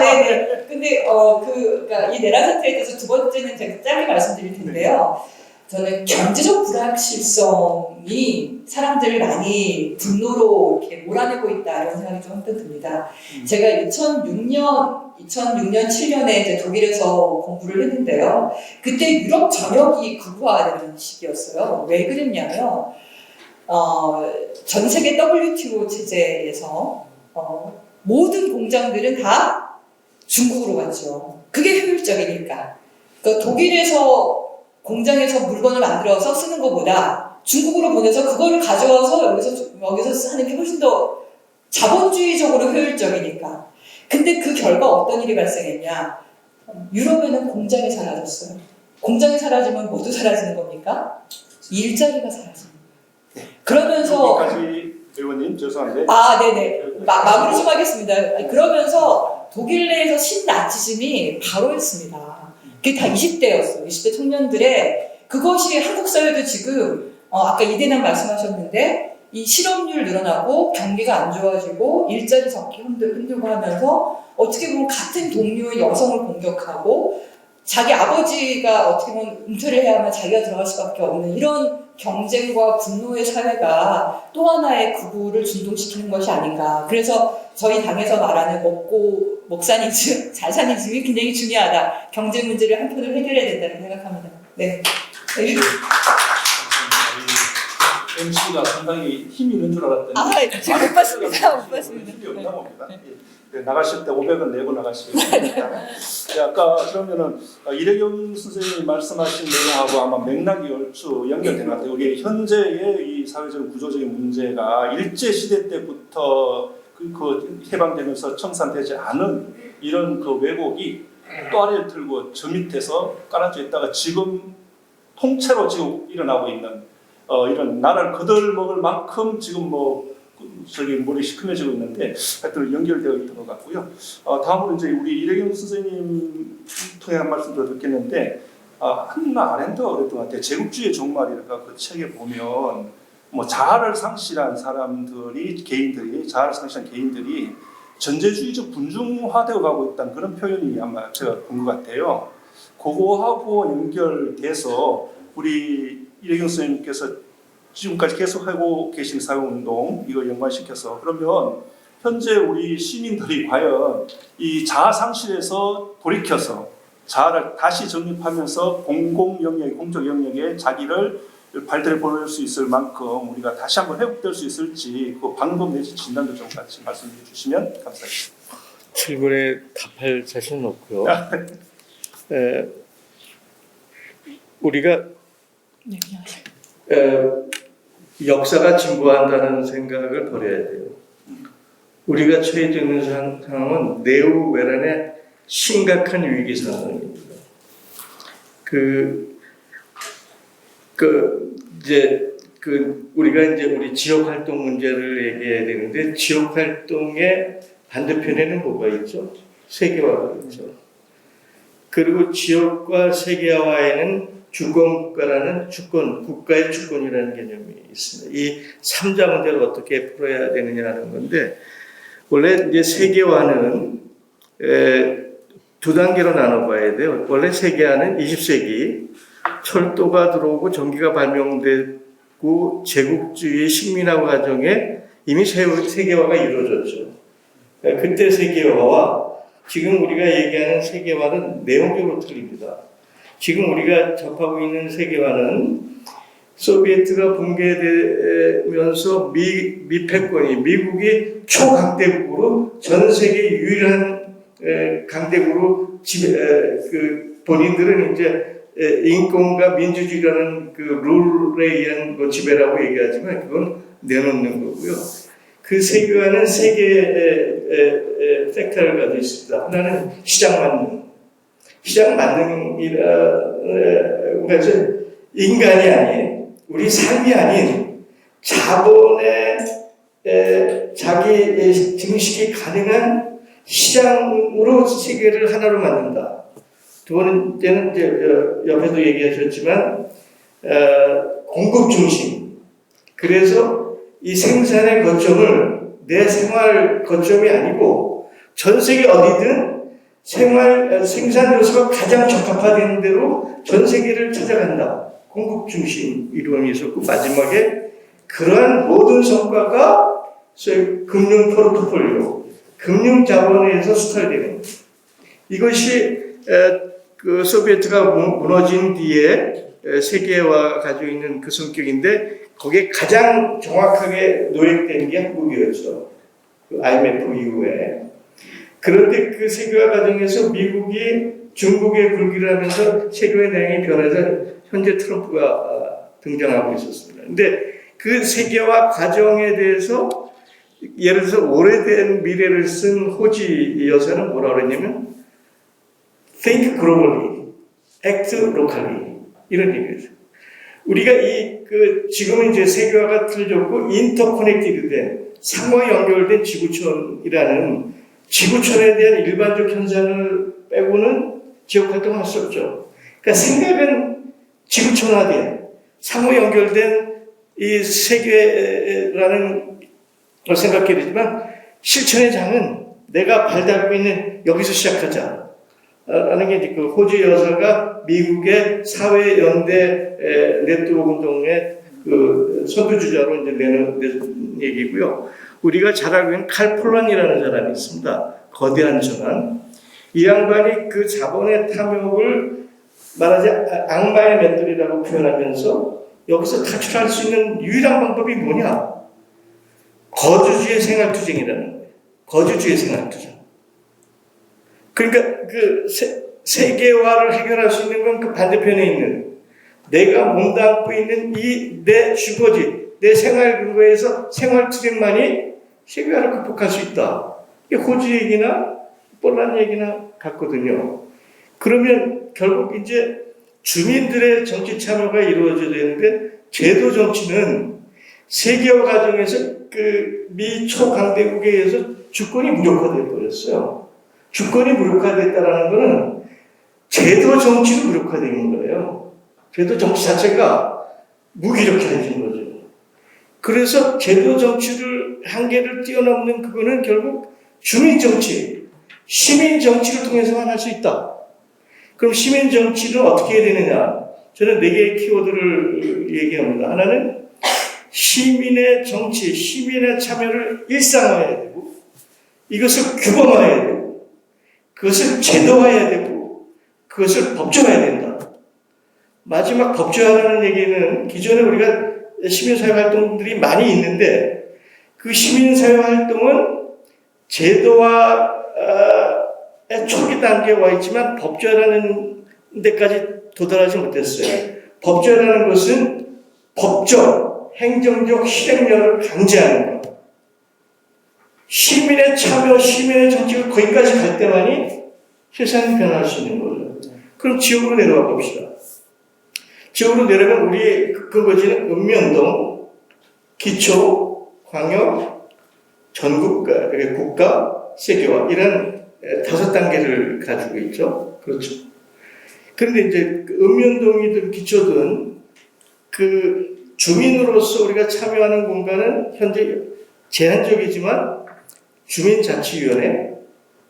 네네. 근데 그러니까 이 내란 사태에 대해서 두 번째는 제가 짧게 말씀드릴 텐데요. 저는 경제적 불확실성이 사람들을 많이 분노로 이렇게 몰아내고 있다 이런 생각이 좀 한편 듭니다. 제가 2006년, 7년에 이제 독일에서 공부를 했는데요. 그때 유럽 전역이 극우화되는 시기였어요. 왜 그랬냐면 전 세계 WTO 체제에서 모든 공장들은 다 중국으로 갔죠. 그게 효율적이니까. 그러니까 독일에서 공장에서 물건을 만들어서 쓰는 것보다 중국으로 보내서 그거를 가져와서 여기서 하는 게 훨씬 더 자본주의적으로 효율적이니까. 근데 그 결과 어떤 일이 발생했냐? 유럽에는 공장이 사라졌어요. 공장이 사라지면 모두 사라지는 겁니까? 일자리가 사라집니다. 그러면서 여기까지 의원님 죄송한데 네네 마무리 좀 하겠습니다. 그러면서 독일 내에서 신나치즘이 바로 했습니다. 그게 다 20대였어요. 20대 청년들의 그것이 한국 사회도 지금 아까 이대남 말씀하셨는데 이 실업률 늘어나고 경기가 안 좋아지고 일자리 잡기 힘들고 하면서 어떻게 보면 같은 동료의 여성을 공격하고 자기 아버지가 어떻게 보면 은퇴를 해야 하면 자기가 들어갈 수밖에 없는 이런 경쟁과 분노의 사회가 또 하나의 극우를 준동시키는 것이 아닌가. 그래서 저희 당에서 말하는 먹사니즘, 잘사니즘이 굉장히 중요하다. 경제 문제를 한편으로 해결해야 된다고 생각합니다. 네. MC가 상당히 힘이 있는 줄 알았더니 제가 못 봤습니다. 못 봤습니다. 힘이 없나 봅니다. 네, 나가실 때 500원 내고 나가시면 됩니다. 네, 아까 그러면은 이래경 선생님이 말씀하신 내용하고 아마 맥락이 얼추 연결된 것 같아요. 이게 현재의 이 사회적 구조적인 문제가 일제 시대 때부터 그 해방되면서 청산되지 않은 이런 그 왜곡이 또 아래를 들고 저 밑에서 깔아져 있다가 지금 통째로 지금 일어나고 있는 이런 나라를 거들먹을 만큼 지금 저기 물이 시큼해지고 있는데 하여튼 연결되어 있던 것 같고요. 다음으로 이제 우리 이래경 선생님 통해 한 말씀도 듣겠는데 한나 아렌트가 그랬던 것 같아요. 제국주의의 종말이랄까 그 책에 보면 자아를 상실한 사람들이 자아를 상실한 개인들이 전제주의적 군중화되어 가고 있다는 그런 표현이 아마 제가 본 것 같아요. 그거하고 연결돼서 우리 이래경 선생님께서 지금까지 계속하고 계신 사회운동 이걸 연관시켜서 그러면 현재 우리 시민들이 과연 이 자아 상실에서 돌이켜서 자아를 다시 정립하면서 공공 영역, 공적 영역에 자기를 발달해 보낼 수 있을 만큼 우리가 다시 한번 회복될 수 있을지 그 방법 내지 진단도 좀 같이 말씀해 주시면 감사하겠습니다. 질문에 답할 자신은 없고요. 우리가 역사가 진보한다는 생각을 버려야 돼요. 우리가 처해져 있는 상황은 내후외란의 심각한 위기 상황입니다. 우리가 이제 우리 지역 활동 문제를 얘기해야 되는데 지역 활동의 반대편에는 뭐가 있죠? 세계화가 있죠. 그리고 지역과 세계화에는 주권국가라는 국가의 주권이라는 개념이 있습니다. 이 3자 문제를 어떻게 풀어야 되느냐는 건데, 원래 이제 세계화는 두 단계로 나눠봐야 돼요. 원래 세계화는 20세기 철도가 들어오고 전기가 발명되고 제국주의 식민화 과정에 이미 세계화가 이루어졌죠. 그때 세계화와 지금 우리가 얘기하는 세계화는 내용적으로 틀립니다. 지금 우리가 접하고 있는 세계화는 소비에트가 붕괴되면서 미패권이 미국이 초강대국으로 전 세계 유일한 강대국으로 본인들은 이제 인권과 민주주의라는 그 룰에 의한 지배라고 얘기하지만 그건 내놓는 거고요. 그 세계화는 세 개의 팩터를 가지고 있습니다. 하나는 시장 만능. 시장 만능이라고 해서 인간이 아닌 우리 삶이 아닌 자본의 자기 증식이 가능한 시장으로 세계를 하나로 만든다. 두 번째는 이제 옆에도 얘기하셨지만 공급 중심. 그래서 이 생산의 거점을 내 생활 거점이 아니고 전 세계 어디든 생산 요소가 가장 적합화되는 대로 전 세계를 찾아간다. 공급 중심 이론이 있었고 마지막에 그러한 모든 성과가 소위 금융 포트폴리오, 금융 자본에서 수탈되는 이것이 그 소비에트가 무너진 뒤에 세계화가 가지고 있는 그 성격인데 거기에 가장 정확하게 노획된 게 한국이었죠. 그 IMF 이후에. 그런데 그 세계화 과정에서 미국이 중국에 굴기를 하면서 세계화 내용이 변해서 현재 트럼프가 등장하고 있었습니다. 근데 그 세계화 과정에 대해서 예를 들어서 오래된 미래를 쓴 호지 여사는 뭐라고 그랬냐면 Think globally, act locally 이런 얘기죠. 우리가 지금은 이제 세계화가 틀어졌고 인터커넥티드된 상호 연결된 지구촌이라는 지구촌에 대한 일반적 현상을 빼고는 지역 활동을 할 수 없죠. 그러니까 생각은 지구촌화된 상호 연결된 이 세계라는 걸 생각해야 되지만 실천의 장은 내가 발달하고 있는 여기서 시작하자. 라는 게 그 호주 여사가 미국의 사회연대 네트워크 운동의 그 선두주자로 이제 내는 얘기고요. 우리가 잘 알고 있는 칼 폴란이라는 사람이 있습니다. 거대한 전환. 이 양반이 그 자본의 탐욕을 말하자 악마의 맷돌이라고 표현하면서 여기서 탈출할 수 있는 유일한 방법이 뭐냐? 거주주의 생활투쟁이라는 거예요. 거주주의 생활투쟁. 그러니까 그 세계화를 해결할 수 있는 건 그 반대편에 있는 내가 몸담고 있는 이 내 주거지, 내 생활 근거에서 생활투쟁만이 세계화를 극복할 수 있다. 이게 호주 얘기나 폴란 얘기나 같거든요. 그러면 결국 이제 주민들의 정치 참여가 이루어져야 되는데 제도 정치는 세계화 과정에서 그 미 초강대국에 의해서 주권이 무력화되어 버렸어요. 주권이 무력화됐다는 것은 제도 정치도 무력화된 거예요. 제도 정치 자체가 무기력해진 거죠. 그래서 제도 정치를 한계를 뛰어넘는 그거는 결국 주민 정치, 시민 정치를 통해서만 할 수 있다. 그럼 시민 정치는 어떻게 해야 되느냐? 저는 4개의 키워드를 얘기합니다. 하나는 시민의 정치, 시민의 참여를 일상화해야 되고, 이것을 규범화해야 되고, 그것을 제도화해야 되고, 그것을 법제화해야 된다. 마지막 법제화라는 얘기는 기존에 우리가 시민사회 활동들이 많이 있는데, 그 시민사회 활동은 제도화의 초기 단계에 와 있지만 법제화라는 데까지 도달하지 못했어요. 법제화라는 것은 법적, 행정적 실행력을 강제하는 것. 시민의 참여, 시민의 정치가 거기까지 갈 때만이 세상이 변할 수 있는 거죠. 그럼 지역으로 내려가 봅시다. 지역으로 내려가면 우리의 근거지는 읍면동, 기초, 광역, 전국가, 국가, 세계화 이런 5단계를 가지고 있죠. 그렇죠. 그런데 이제 읍면동이든 기초든 그 주민으로서 우리가 참여하는 공간은 현재 제한적이지만 주민자치위원회,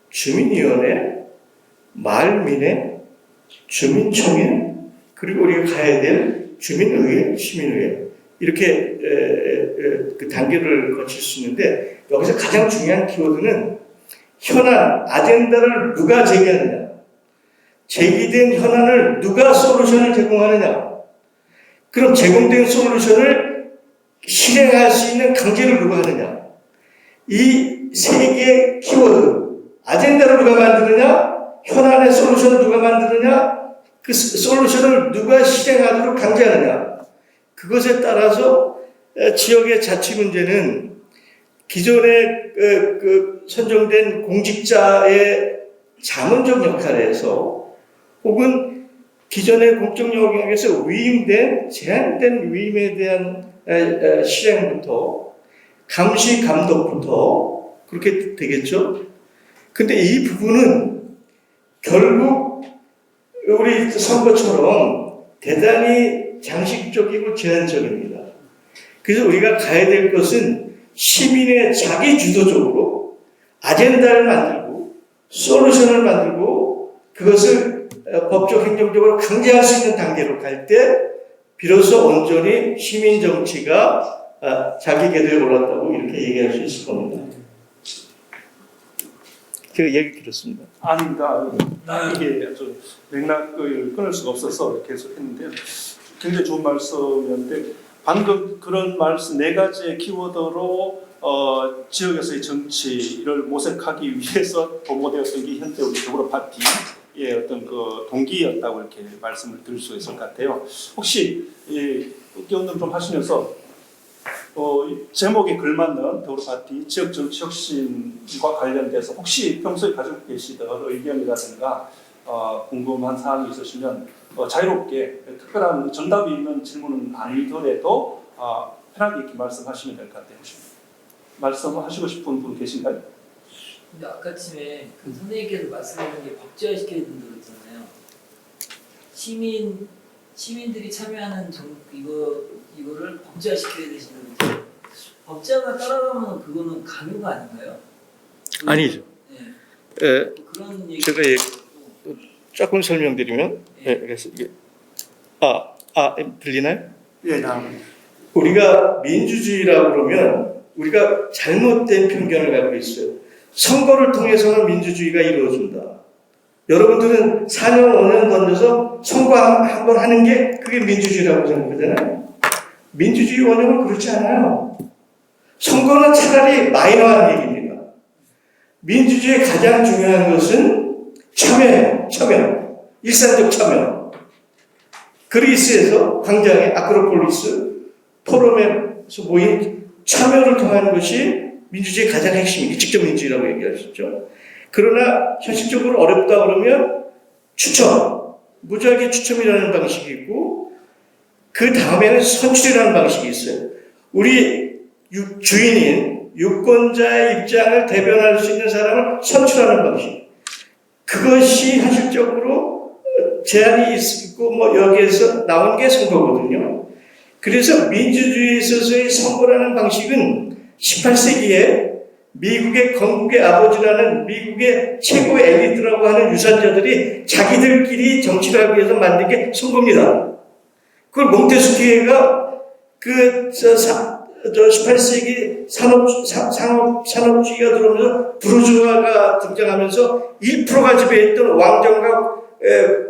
주민위원회, 마을민회, 주민총회, 그리고 우리가 가야 될 주민의회, 시민의회 이렇게 그 단계를 거칠 수 있는데 여기서 가장 중요한 키워드는 현안, 아젠다를 누가 제기하느냐, 제기된 현안을 누가 솔루션을 제공하느냐, 그럼 제공된 솔루션을 실행할 수 있는 강제를 누가 하느냐, 이 3개의 키워드, 아젠다를 누가 만드느냐, 현안의 솔루션을 누가 만드느냐, 그 솔루션을 누가 실행하도록 강제하느냐, 그것에 따라서 지역의 자치 문제는 기존에 선정된 공직자의 자문적 역할에서 혹은 기존의 공적 영역에서 위임된, 제한된 위임에 대한 실행부터 감시 감독부터 그렇게 되겠죠. 근데 이 부분은 결국 우리 선거처럼 대단히 장식적이고 제한적입니다. 그래서 우리가 가야 될 것은 시민의 자기 주도적으로 아젠다를 만들고 솔루션을 만들고 그것을 법적 행정적으로 강제할 수 있는 단계로 갈 때 비로소 온전히 시민 정치가 자기 궤도에 올랐다고 이렇게 얘기할 수 있을 겁니다. 제가 얘기 길었습니다. 아닙니다. 이게 좀 맥락을 끊을 수가 없어서 계속 했는데요. 굉장히 좋은 말씀이었는데 방금 그런 말씀 4가지의 키워드로 지역에서의 정치를 모색하기 위해서 보고되었던 게 현재 우리 더불어 파티의 어떤 그 동기였다고 이렇게 말씀을 드릴 수 있을 것 같아요. 혹시 의견을 좀 하시면서 제목에 걸맞는 더불어 파티 지역 정치 혁신과 관련돼서 혹시 평소에 가지고 계시던 의견이라든가 궁금한 사항이 있으시면 자유롭게 특별한 정답이 있는 질문은 아니더라도 편하게 이렇게 말씀하시면 될 것 같아요. 말씀하시고 싶은 분 계신가요? 근데 아까쯤에 그 선생님께서 말씀하신 게 법제화시켜야 된다고 그랬잖아요. 시민들이 참여하는 이거를 법제화시켜야 되신다고 그랬잖아요. 법제화가 따라가면 그거는 강요가 아닌가요? 아니죠. 네. 그런 얘기. 제가 조금 설명드리면 그래서 이게 들리나요? 예, 다음. 우리가 민주주의라고 그러면 우리가 잘못된 편견을 갖고 있어요. 선거를 통해서는 민주주의가 이루어진다. 여러분들은 4년, 5년 던져서 선거 한 번 하는 게 그게 민주주의라고 생각하잖아요. 민주주의 원형은 그렇지 않아요. 선거는 차라리 마이너한 얘기입니다. 민주주의의 가장 중요한 것은 참여예요. 참여. 일상적 참여. 그리스에서 광장에 아크로폴리스 포럼에서 모인 참여를 통한 것이 민주주의의 가장 핵심이에요. 직접 민주주의라고 얘기할 수 있죠. 그러나 현실적으로 어렵다 그러면 추첨, 무작위 추첨이라는 방식이 있고 그 다음에는 선출이라는 방식이 있어요. 우리 주인인 유권자의 입장을 대변할 수 있는 사람을 선출하는 방식. 그것이 현실적으로 제한이 있고 뭐 여기에서 나온 게 선거거든요. 그래서 민주주의에 있어서의 선거라는 방식은 18세기에 미국의 건국의 아버지라는 미국의 최고 엘리트라고 하는 유산자들이 자기들끼리 정치를 하기 위해서 만든 게 선거입니다. 그걸 몽테스키에가 18세기 산업주의가 들어오면서 부르주아가 등장하면서 1%가 지배했던 왕정과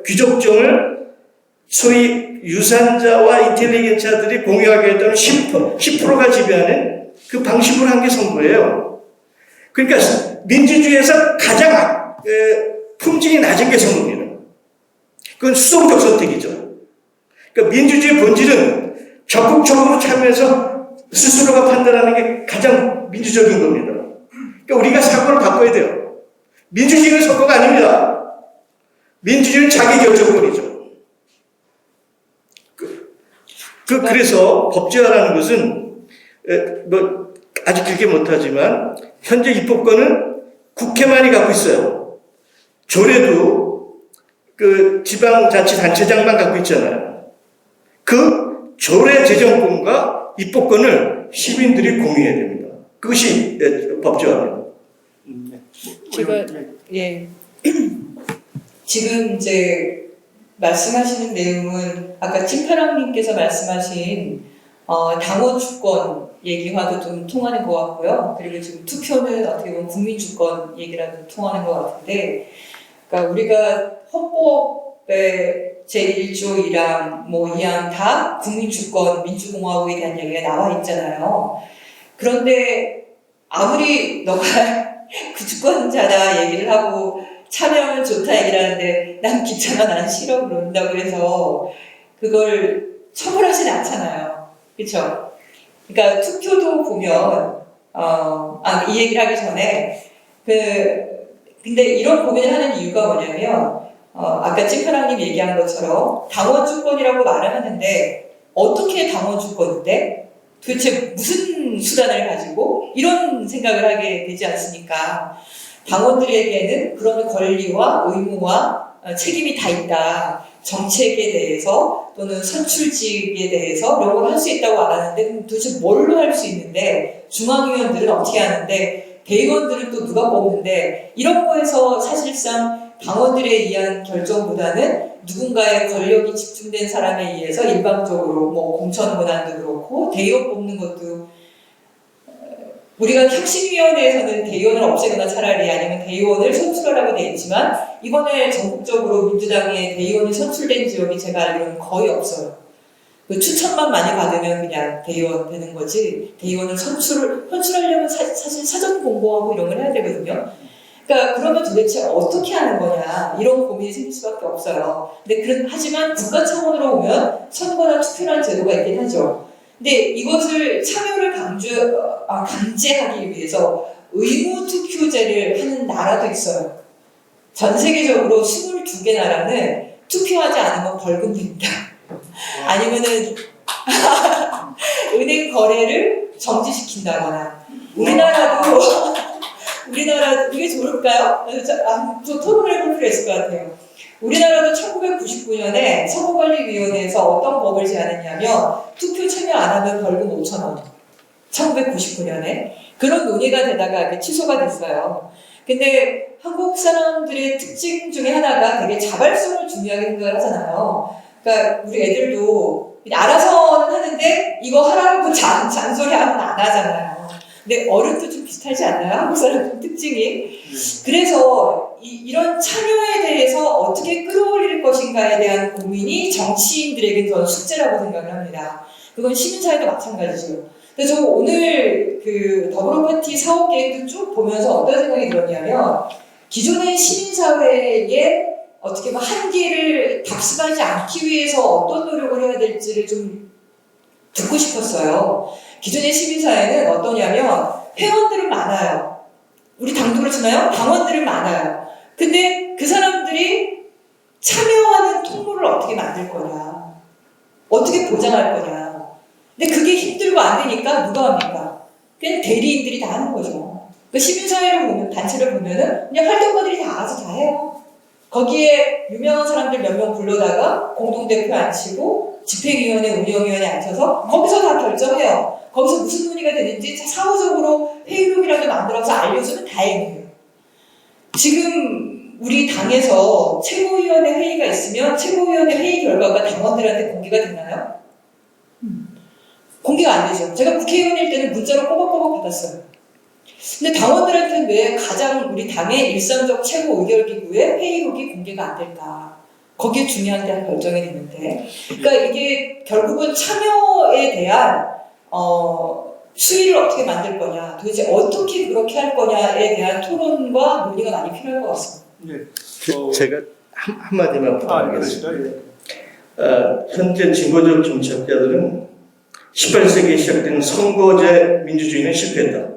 귀족정을 소위 유산자와 인텔리겐차들이 공유하게 했던 10%가 지배하는 그 방식으로 한 게 선거예요. 그러니까 민주주의에서 가장 품질이 낮은 게 선거입니다. 그건 수동적 선택이죠. 그러니까 민주주의 본질은 적극적으로 참여해서 스스로가 판단하는 게 가장 민주적인 겁니다. 그러니까 우리가 사고를 바꿔야 돼요. 민주주의는 선거가 아닙니다. 민주주의는 자기 결정권이죠. 그래서 법제화라는 것은 뭐 아주 길게 못하지만 현재 입법권은 국회만이 갖고 있어요. 조례도 그 지방자치단체장만 갖고 있잖아요. 그 조례 제정권과 입법권을 시민들이 공유해야 됩니다. 그것이 법제화입니다. 제가 지금 이제 말씀하시는 내용은 아까 찐파랑님께서 말씀하신 당원 주권 얘기와도 좀 통하는 것 같고요. 그리고 지금 투표는 어떻게 보면 국민 주권 얘기라도 통하는 것 같은데, 그러니까 우리가 헌법의 제1조 1항, 뭐 2항 다 국민 주권, 민주공화국에 대한 얘기가 나와 있잖아요. 그런데 아무리 너가 그 주권자다 얘기를 하고 참여하면 좋다 얘기를 하는데 난 귀찮아, 난 싫어 그런다고 해서 그걸 처벌하진 않잖아요. 그렇죠? 그러니까 투표도 보면 이 얘기를 하기 전에 근데 이런 고민을 하는 이유가 뭐냐면 아까 찐파랑님 얘기한 것처럼 당원 주권이라고 말을 하는데 어떻게 당원 주권인데 도대체 무슨 수단을 가지고 이런 생각을 하게 되지 않습니까? 당원들에게는 그런 권리와 의무와 책임이 다 있다. 정책에 대해서 또는 선출직에 대해서 이런 걸 할 수 있다고 안 하는데 도대체 뭘로 할 수 있는데 중앙위원들은 어떻게 하는데 대의원들은 또 누가 뽑는데 이런 거에서 사실상 당원들에 의한 결정보다는 누군가의 권력이 집중된 사람에 의해서 일방적으로 뭐 공천 권한도 그렇고 대의원 뽑는 것도 우리가 혁신위원회에서는 대의원을 없애거나 차라리 아니면 대의원을 선출하라고 되어 있지만 이번에 전국적으로 민주당의 대의원이 선출된 지역이 제가 알기로는 거의 없어요. 그 추천만 많이 받으면 그냥 대의원 되는 거지 대의원을 선출하려면 사실 사전 공고하고 이런 걸 해야 되거든요. 그러니까 그러면 도대체 어떻게 하는 거냐 이런 고민이 생길 수밖에 없어요. 근데 하지만 국가 차원으로 오면 선거나 투표라는 제도가 있긴 하죠. 근데 이것을 참여를 강제하기 위해서 의무 투표제를 하는 나라도 있어요. 전 세계적으로 22개 나라는 투표하지 않으면 벌금 냅니다. 아니면은 은행 거래를 정지시킨다거나. 우리나라도 이게 좋을까요? 좀 토론을 해볼 필요 있을 것 같아요. 우리나라도 1999년에 선거관리위원회에서 어떤 법을 제안했냐면 투표 참여 안 하면 벌금 5,000원. 1999년에 그런 논의가 되다가 취소가 됐어요. 근데 한국 사람들의 특징 중에 하나가 되게 자발성을 중요하게 생각을 하잖아요. 그러니까 우리 애들도 알아서는 하는데 이거 하라고 잔소리 하면 안 하잖아요. 근데 어른도 좀 비슷하지 않나요? 한국 사람 특징이. 그래서 이런 참여에 대해서 어떻게 끌어올릴 것인가에 대한 고민이 정치인들에게는 저는 숙제라고 생각을 합니다. 그건 시민사회도 마찬가지죠. 근데 저 오늘 그 더불어파티 사업 계획도 쭉 보면서 어떤 생각이 들었냐면 기존의 시민사회에 어떻게 보면 한계를 답습하지 않기 위해서 어떤 노력을 해야 될지를 좀 듣고 싶었어요. 기존의 시민사회는 어떠냐면 회원들은 많아요. 우리 당도 그렇잖아요. 당원들은 많아요. 근데 그 사람들이 참여하는 통로를 어떻게 만들 거냐. 어떻게 보장할 거냐. 근데 그게 힘들고 안 되니까 누가 합니까? 그냥 대리인들이 다 하는 거죠. 그 시민사회를 보면, 단체를 보면은 그냥 활동가들이 다 알아서 다 해요. 거기에 유명한 사람들 몇 명 불러다가 공동대표 앉히고 집행위원회, 운영위원회 앉혀서 거기서 다 결정해요. 거기서 무슨 논의가 되는지 사후적으로 회의록이라도 만들어서 알려주면 다행이에요. 지금 우리 당에서 최고위원회 회의가 있으면 최고위원회 회의 결과가 당원들한테 공개가 되나요? 공개가 안 되죠. 제가 국회의원일 때는 문자로 꼬박꼬박 받았어요. 근데 당원들한테는 왜 가장 우리 당의 일상적 최고 의결기구의 회의록이 공개가 안 될까? 거기에 중요한 데 결정이 되는데, 그러니까 이게 결국은 참여에 대한 수위를 어떻게 만들 거냐, 도대체 어떻게 그렇게 할 거냐에 대한 토론과 논의가 많이 필요할 것 같습니다. 예. 제가 한마디만 부탁드리겠습니다. 그러시죠. 예. 현재 진보적 정치학자들은 18세기에 시작된 선거제 민주주의는 실패했다.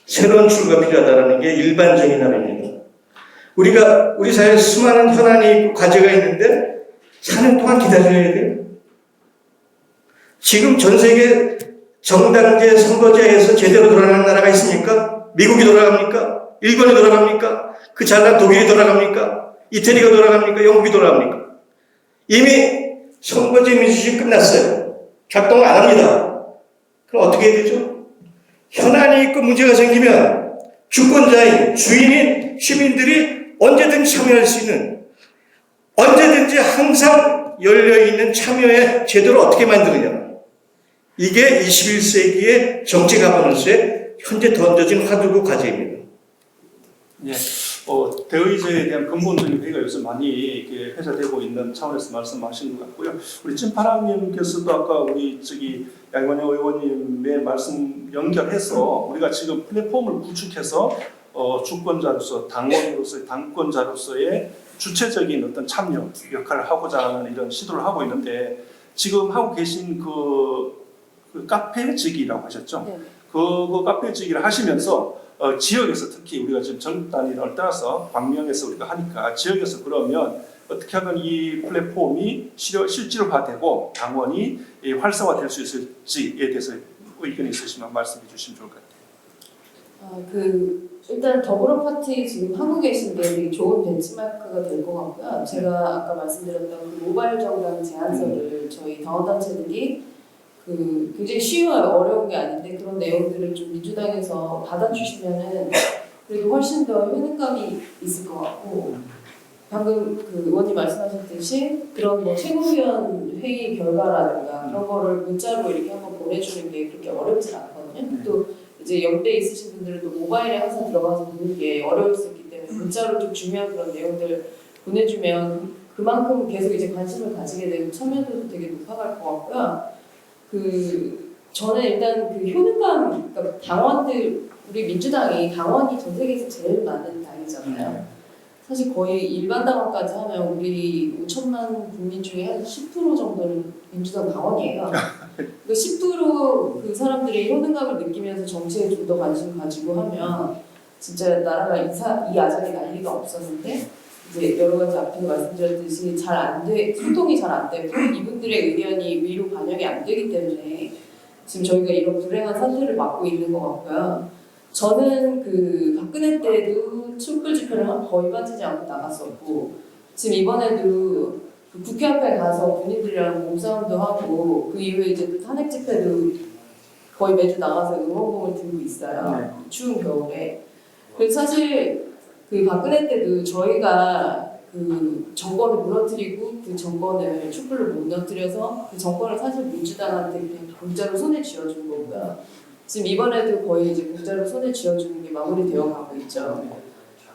새로운 출구가 필요하다는 게 일반적인 답입니다. 우리 사회에 수많은 현안이 있고 과제가 있는데 4년 동안 기다려야 돼요. 지금 전 세계 정당제, 선거제에서 제대로 돌아가는 나라가 있습니까? 미국이 돌아갑니까? 일본이 돌아갑니까? 그 잘난 독일이 돌아갑니까? 이태리가 돌아갑니까? 영국이 돌아갑니까? 이미 선거제 민주주의 끝났어요. 작동 안 합니다. 그럼 어떻게 해야 되죠? 현안이 있고 문제가 생기면 주권자인, 주인인 시민들이 언제든지 참여할 수 있는, 언제든지 항상 열려있는 참여의 제도를 어떻게 만드느냐. 이게 21세기의 정치 가버넌스에 현재 던져진 화두고 과제입니다. 예. 대의제에 대한 근본적인 회의가 요새 많이 이렇게 회자되고 있는 차원에서 말씀하신 것 같고요. 우리 찐파랑님께서도 아까 우리 양원영 의원님의 말씀 연결해서 우리가 지금 플랫폼을 구축해서 주권자로서, 당원으로서, 당권자로서의 주체적인 어떤 참여 역할을 하고자 하는 이런 시도를 하고 있는데, 지금 하고 계신 그 카페지기라고 하셨죠? 네. 그 카페지기를 하시면서 지역에서, 특히 우리가 지금 전국 단위를 따라서 광명에서 우리가 하니까 지역에서 그러면 어떻게 하면 이 플랫폼이 실질화되고 당원이 활성화될 수 있을지에 대해서 의견이 있으시면 말씀해 주시면 좋을 것 같아요. 일단 더불어 파티 지금 하고 계신 게 되게 좋은 벤치마크가 될 것 같고요. 제가 아까 말씀드렸던 그 모바일 정당 제안서를 저희 당원단체들이 굉장히 쉬워요. 어려운 게 아닌데 그런 내용들을 좀 민주당에서 받아주시면은 그래도 훨씬 더 효능감이 있을 것 같고, 방금 의원님 말씀하셨듯이 그런 뭐 최고위원 회의 결과라든가 그런 거를 문자로 이렇게 한번 보내주는 게 그렇게 어렵지 않거든요. 또 이제 연대 있으신 분들은 또 모바일에 항상 들어가서 보는 게 어려울 수 있기 때문에 문자로 좀 중요한 그런 내용들 보내주면 그만큼 계속 이제 관심을 가지게 되고 참여도도 되게 높아갈 것 같고요. 저는 일단 효능감, 그러니까 당원들, 우리 민주당이 당원이 전 세계에서 제일 많은 당이잖아요. 사실 거의 일반 당원까지 하면 우리 5천만 국민 중에 한 10% 정도는 민주당 당원이에요. 그 10% 그 사람들이 효능감을 느끼면서 정치에 좀 더 관심 가지고 하면 진짜 나라가 이 아작에 난리가 없었는데, 이제 여러 가지 앞에서 말씀드렸듯이 소통이 잘 안 되고 이분들의 의견이 위로 반영이 안 되기 때문에 지금 저희가 이런 불행한 사태를 맞고 있는 것 같고요. 저는 박근혜 때도 촛불 집회를 거의 빠지지 않고 나갔었고, 지금 이번에도 국회 앞에 가서 군인들이랑 몸싸움도 하고, 그 이후에 이제 또 탄핵 집회도 거의 매주 나가서 응원봉을 들고 있어요. 추운 겨울에. 그래서 사실 박근혜 때도 저희가 정권을 무너뜨리고 그 정권을 촛불로 무너뜨려서 그 정권을 사실 민주당한테 그냥 공짜로 손에 쥐어준 거고요. 지금 이번에도 거의 이제 공짜로 손에 쥐어주는 게 마무리되어 가고 있죠.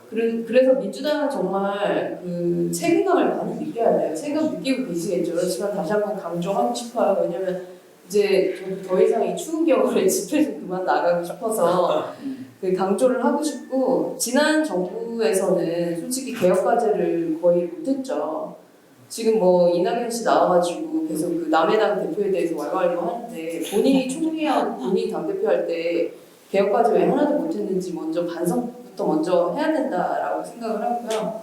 그래서 민주당은 정말 책임감을 많이 느껴야 돼요. 책임감 느끼고 계시겠죠. 그렇지만 다시 한번 강조하고 싶어요. 왜냐면 이제 저도 더 이상 이 추운 겨울에 집회 좀 그만 나가고 싶어서 강조를 하고 싶고, 지난 정부에서는 솔직히 개혁 과제를 거의 못했죠. 지금 뭐 이낙연 씨 나와가지고 계속 남의 당 대표에 대해서 왈왈도 하는데, 본인이 총리하고 본인이 당대표 할 때 개혁 과제 왜 하나도 못했는지 먼저 반성부터 먼저 해야 된다라고 생각을 하고요.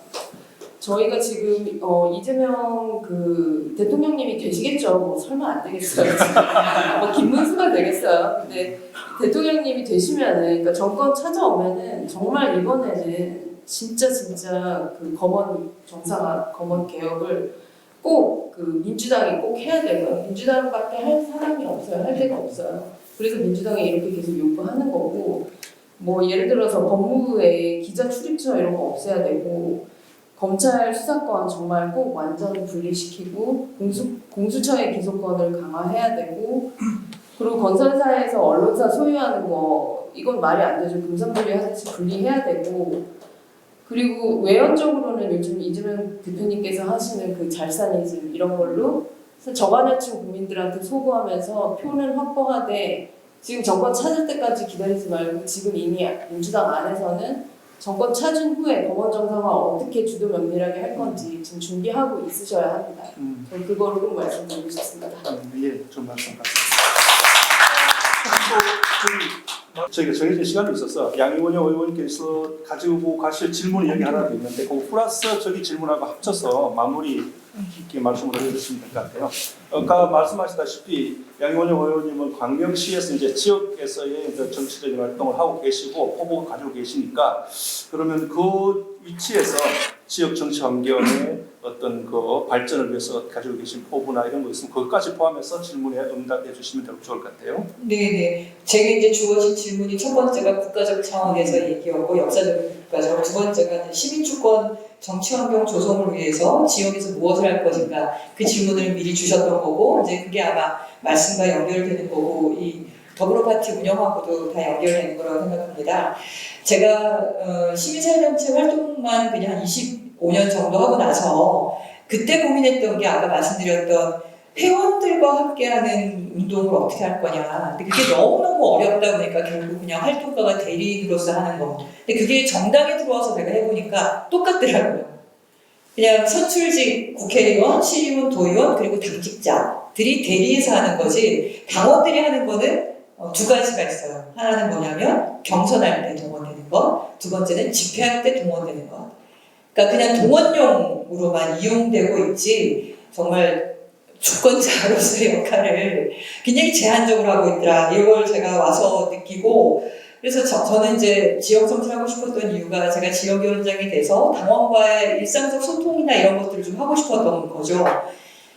저희가 지금 이재명 그 대통령님이 되시겠죠. 뭐 설마 안 되겠어요. 뭐 김문수가 되겠어요. 근데 대통령님이 되시면은, 그러니까 정권 찾아오면은 정말 이번에는 진짜 그 검언 정상화, 검언 개혁을 꼭 그 민주당이 꼭 해야 되고요. 민주당밖에 할 사람이 없어요. 할 데가 없어요. 그래서 민주당이 이렇게 계속 요구하는 거고, 뭐 예를 들어서 법무부에 기자 출입처 이런 거 없애야 되고, 검찰 수사권 정말 꼭 완전 분리시키고, 공수처의 기소권을 강화해야 되고, 그리고 건설사에서 언론사 소유하는 거 이건 말이 안 되죠. 금산분리 하듯이 분리해야 되고, 그리고 외연적으로는 요즘 이재명 대표님께서 하시는 그 잘사니즘 이런 걸로 저간층 국민들한테 소구하면서 표는 확보하되, 지금 정권 찾을 때까지 기다리지 말고 지금 이미 민주당 안에서는 정권 찾은 후에 법원 정상화 어떻게 주도 면밀하게 할 건지 지금 준비하고 있으셔야 합니다. 저는 그거를 꼭 말씀드리고 싶습니다. 예, 좀 말씀 같습니다. 저희가 정해진 시간이 있어서 양이원영 의원께서 가지고 가실 질문이 여기 하나 있는데 그 플러스 저기 질문하고 합쳐서 마무리 있게 말씀을 해주시면 될 것 같아요. 아까 말씀하셨다시피 양이원영 의원님은 광명시에서 이제 지역에서의 정치적인 활동을 하고 계시고 포부가 가지고 계시니까 그러면 그 위치에서 지역 정치 환경의 어떤 그 발전을 위해서 가지고 계신 포부나 이런 거 있으면 그것까지 포함해서 질문에 응답해 주시면 좋을 것 같아요. 네네. 제게 이제 주어진 질문이 첫 번째가 국가적 차원에서 얘기하고 역사적인 국가적, 두 번째가 이제 시민주권 정치환경 조성을 위해서 지역에서 무엇을 할 것인가 그 질문을 미리 주셨던 거고, 이제 그게 아마 말씀과 연결되는 거고 이 더불어파티 운영하고도 다 연결되는 거라고 생각합니다. 제가 시민사회단체 활동만 그냥 한 25년 정도 하고 나서 그때 고민했던 게 아까 말씀드렸던 회원들과 함께하는 운동을 어떻게 할 거냐. 근데 그게 너무너무 어렵다 보니까 결국 그냥 활동가가 대리인으로서 하는 거. 근데 그게 정당에 들어와서 내가 해보니까 똑같더라고요. 그냥 선출직 국회의원, 시의원, 도의원, 그리고 당직자들이 대리해서 하는 거지, 당원들이 하는 거는 두 가지가 있어요. 하나는 뭐냐면 경선할 때 동원되는 것, 두 번째는 집회할 때 동원되는 것. 그러니까 그냥 동원용으로만 이용되고 있지 정말 주권자로서의 역할을 굉장히 제한적으로 하고 있더라. 이걸 제가 와서 느끼고, 그래서 저는 이제 지역 정치를 하고 싶었던 이유가 제가 지역위원장이 돼서 당원과의 일상적 소통이나 이런 것들을 좀 하고 싶었던 거죠.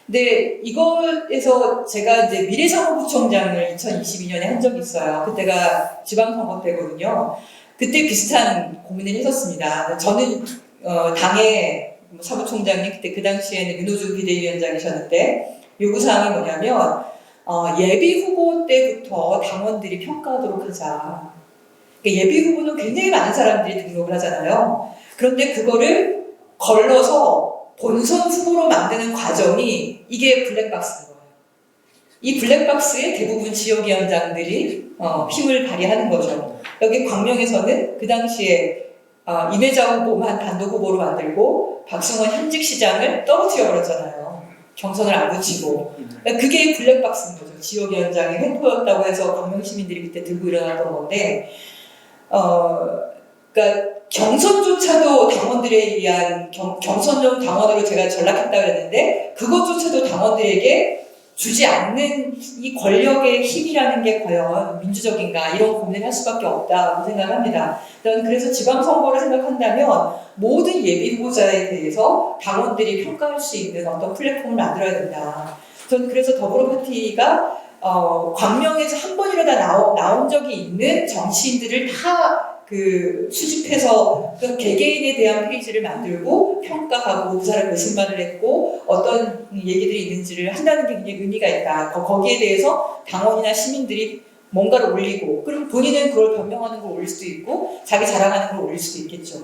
근데 이거에서 제가 이제 미래사무부총장을 2022년에 한 적이 있어요. 그때가 지방선거 때거든요. 그때 비슷한 고민을 했었습니다. 저는 당의 사무총장이 그때 그 당시에는 윤호중 비대위원장이셨는데 요구사항이 뭐냐면 예비 후보 때부터 당원들이 평가하도록 하자. 그러니까 예비 후보는 굉장히 많은 사람들이 등록을 하잖아요. 그런데 그거를 걸러서 본선 후보로 만드는 과정이 이게 블랙박스인 거예요. 이 블랙박스에 대부분 지역위원장들이 힘을 발휘하는 거죠. 여기 광명에서는 그 당시에 임혜자 후보만 단독 후보로 만들고 박승원 현직 시장을 떨어뜨려 버렸잖아요. 경선을 안 붙이고. 그러니까 그게 블랙박스인 거죠. 지역위원장의 횡포였다고 해서 광명 시민들이 그때 들고 일어났던 건데, 그러니까 경선조차도 당원들에 의한 경선용 당원으로 제가 전락했다 그랬는데 그것조차도 당원들에게 주지 않는 이 권력의 힘이라는 게 과연 민주적인가, 이런 고민을 할 수밖에 없다고 생각합니다. 저는 그래서 지방선거를 생각한다면 모든 예비 후보자에 대해서 당원들이 평가할 수 있는 어떤 플랫폼을 만들어야 된다. 저는 그래서 더불어파티가 광명에서 한 번이라도 나온 적이 있는 정치인들을 다 수집해서 그 개개인에 대한 페이지를 만들고 평가하고 그 사람이 무슨 말을 했고 어떤 얘기들이 있는지를 한다는 게 굉장히 의미가 있다. 거기에 대해서 당원이나 시민들이 뭔가를 올리고, 그럼 본인은 그걸 변명하는 걸 올릴 수도 있고 자기 자랑하는 걸 올릴 수도 있겠죠.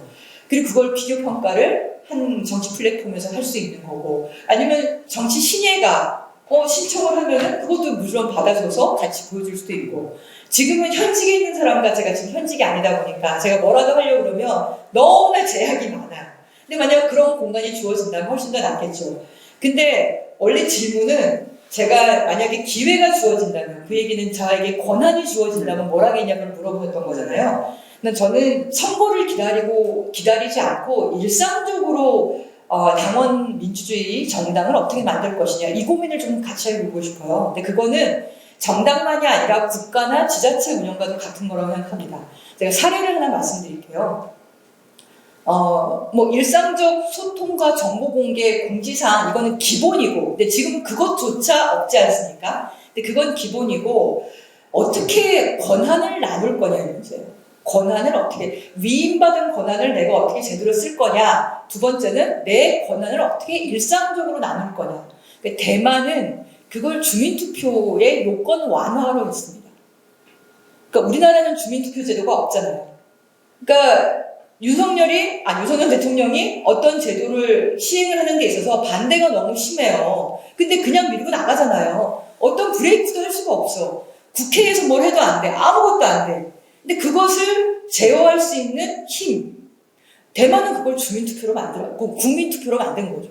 그리고 그걸 비교 평가를 한 정치 플랫폼에서 할 수 있는 거고, 아니면 정치 신예가 신청을 하면은 그것도 물론 받아줘서 같이 보여줄 수도 있고, 지금은 현직에 있는 사람과 제가 지금 현직이 아니다 보니까 제가 뭐라도 하려고 그러면 너무나 제약이 많아요. 근데 만약 그런 공간이 주어진다면 훨씬 더 낫겠죠. 근데 원래 질문은 제가 만약에 기회가 주어진다면, 그 얘기는 저에게 권한이 주어진다면 뭘 하겠냐고 물어보셨던 거잖아요. 저는 선거를 기다리지 않고 일상적으로 당원 민주주의 정당을 어떻게 만들 것이냐 이 고민을 좀 같이 해보고 싶어요. 근데 그거는 정당만이 아니라 국가나 지자체 운영과도 같은 거라고 생각합니다. 제가 사례를 하나 말씀드릴게요. 뭐 일상적 소통과 정보 공개 공지사항 이거는 기본이고, 근데 지금 그것조차 없지 않습니까? 근데 그건 기본이고 어떻게 권한을 나눌 거냐는 문제예요. 권한을 어떻게, 위임받은 권한을 내가 어떻게 제대로 쓸 거냐. 두 번째는 내 권한을 어떻게 일상적으로 나눌 거냐. 그러니까 대만은 그걸 주민투표의 요건 완화로 했습니다. 그러니까 우리나라는 주민투표 제도가 없잖아요. 그러니까 윤석열 대통령이 어떤 제도를 시행을 하는 데 있어서 반대가 너무 심해요. 근데 그냥 밀고 나가잖아요. 어떤 브레이크도 할 수가 없어. 국회에서 뭘 해도 안 돼. 아무것도 안 돼. 근데 그것을 제어할 수 있는 힘. 대만은 그걸 주민투표로 만들었고, 국민투표로 만든 거죠.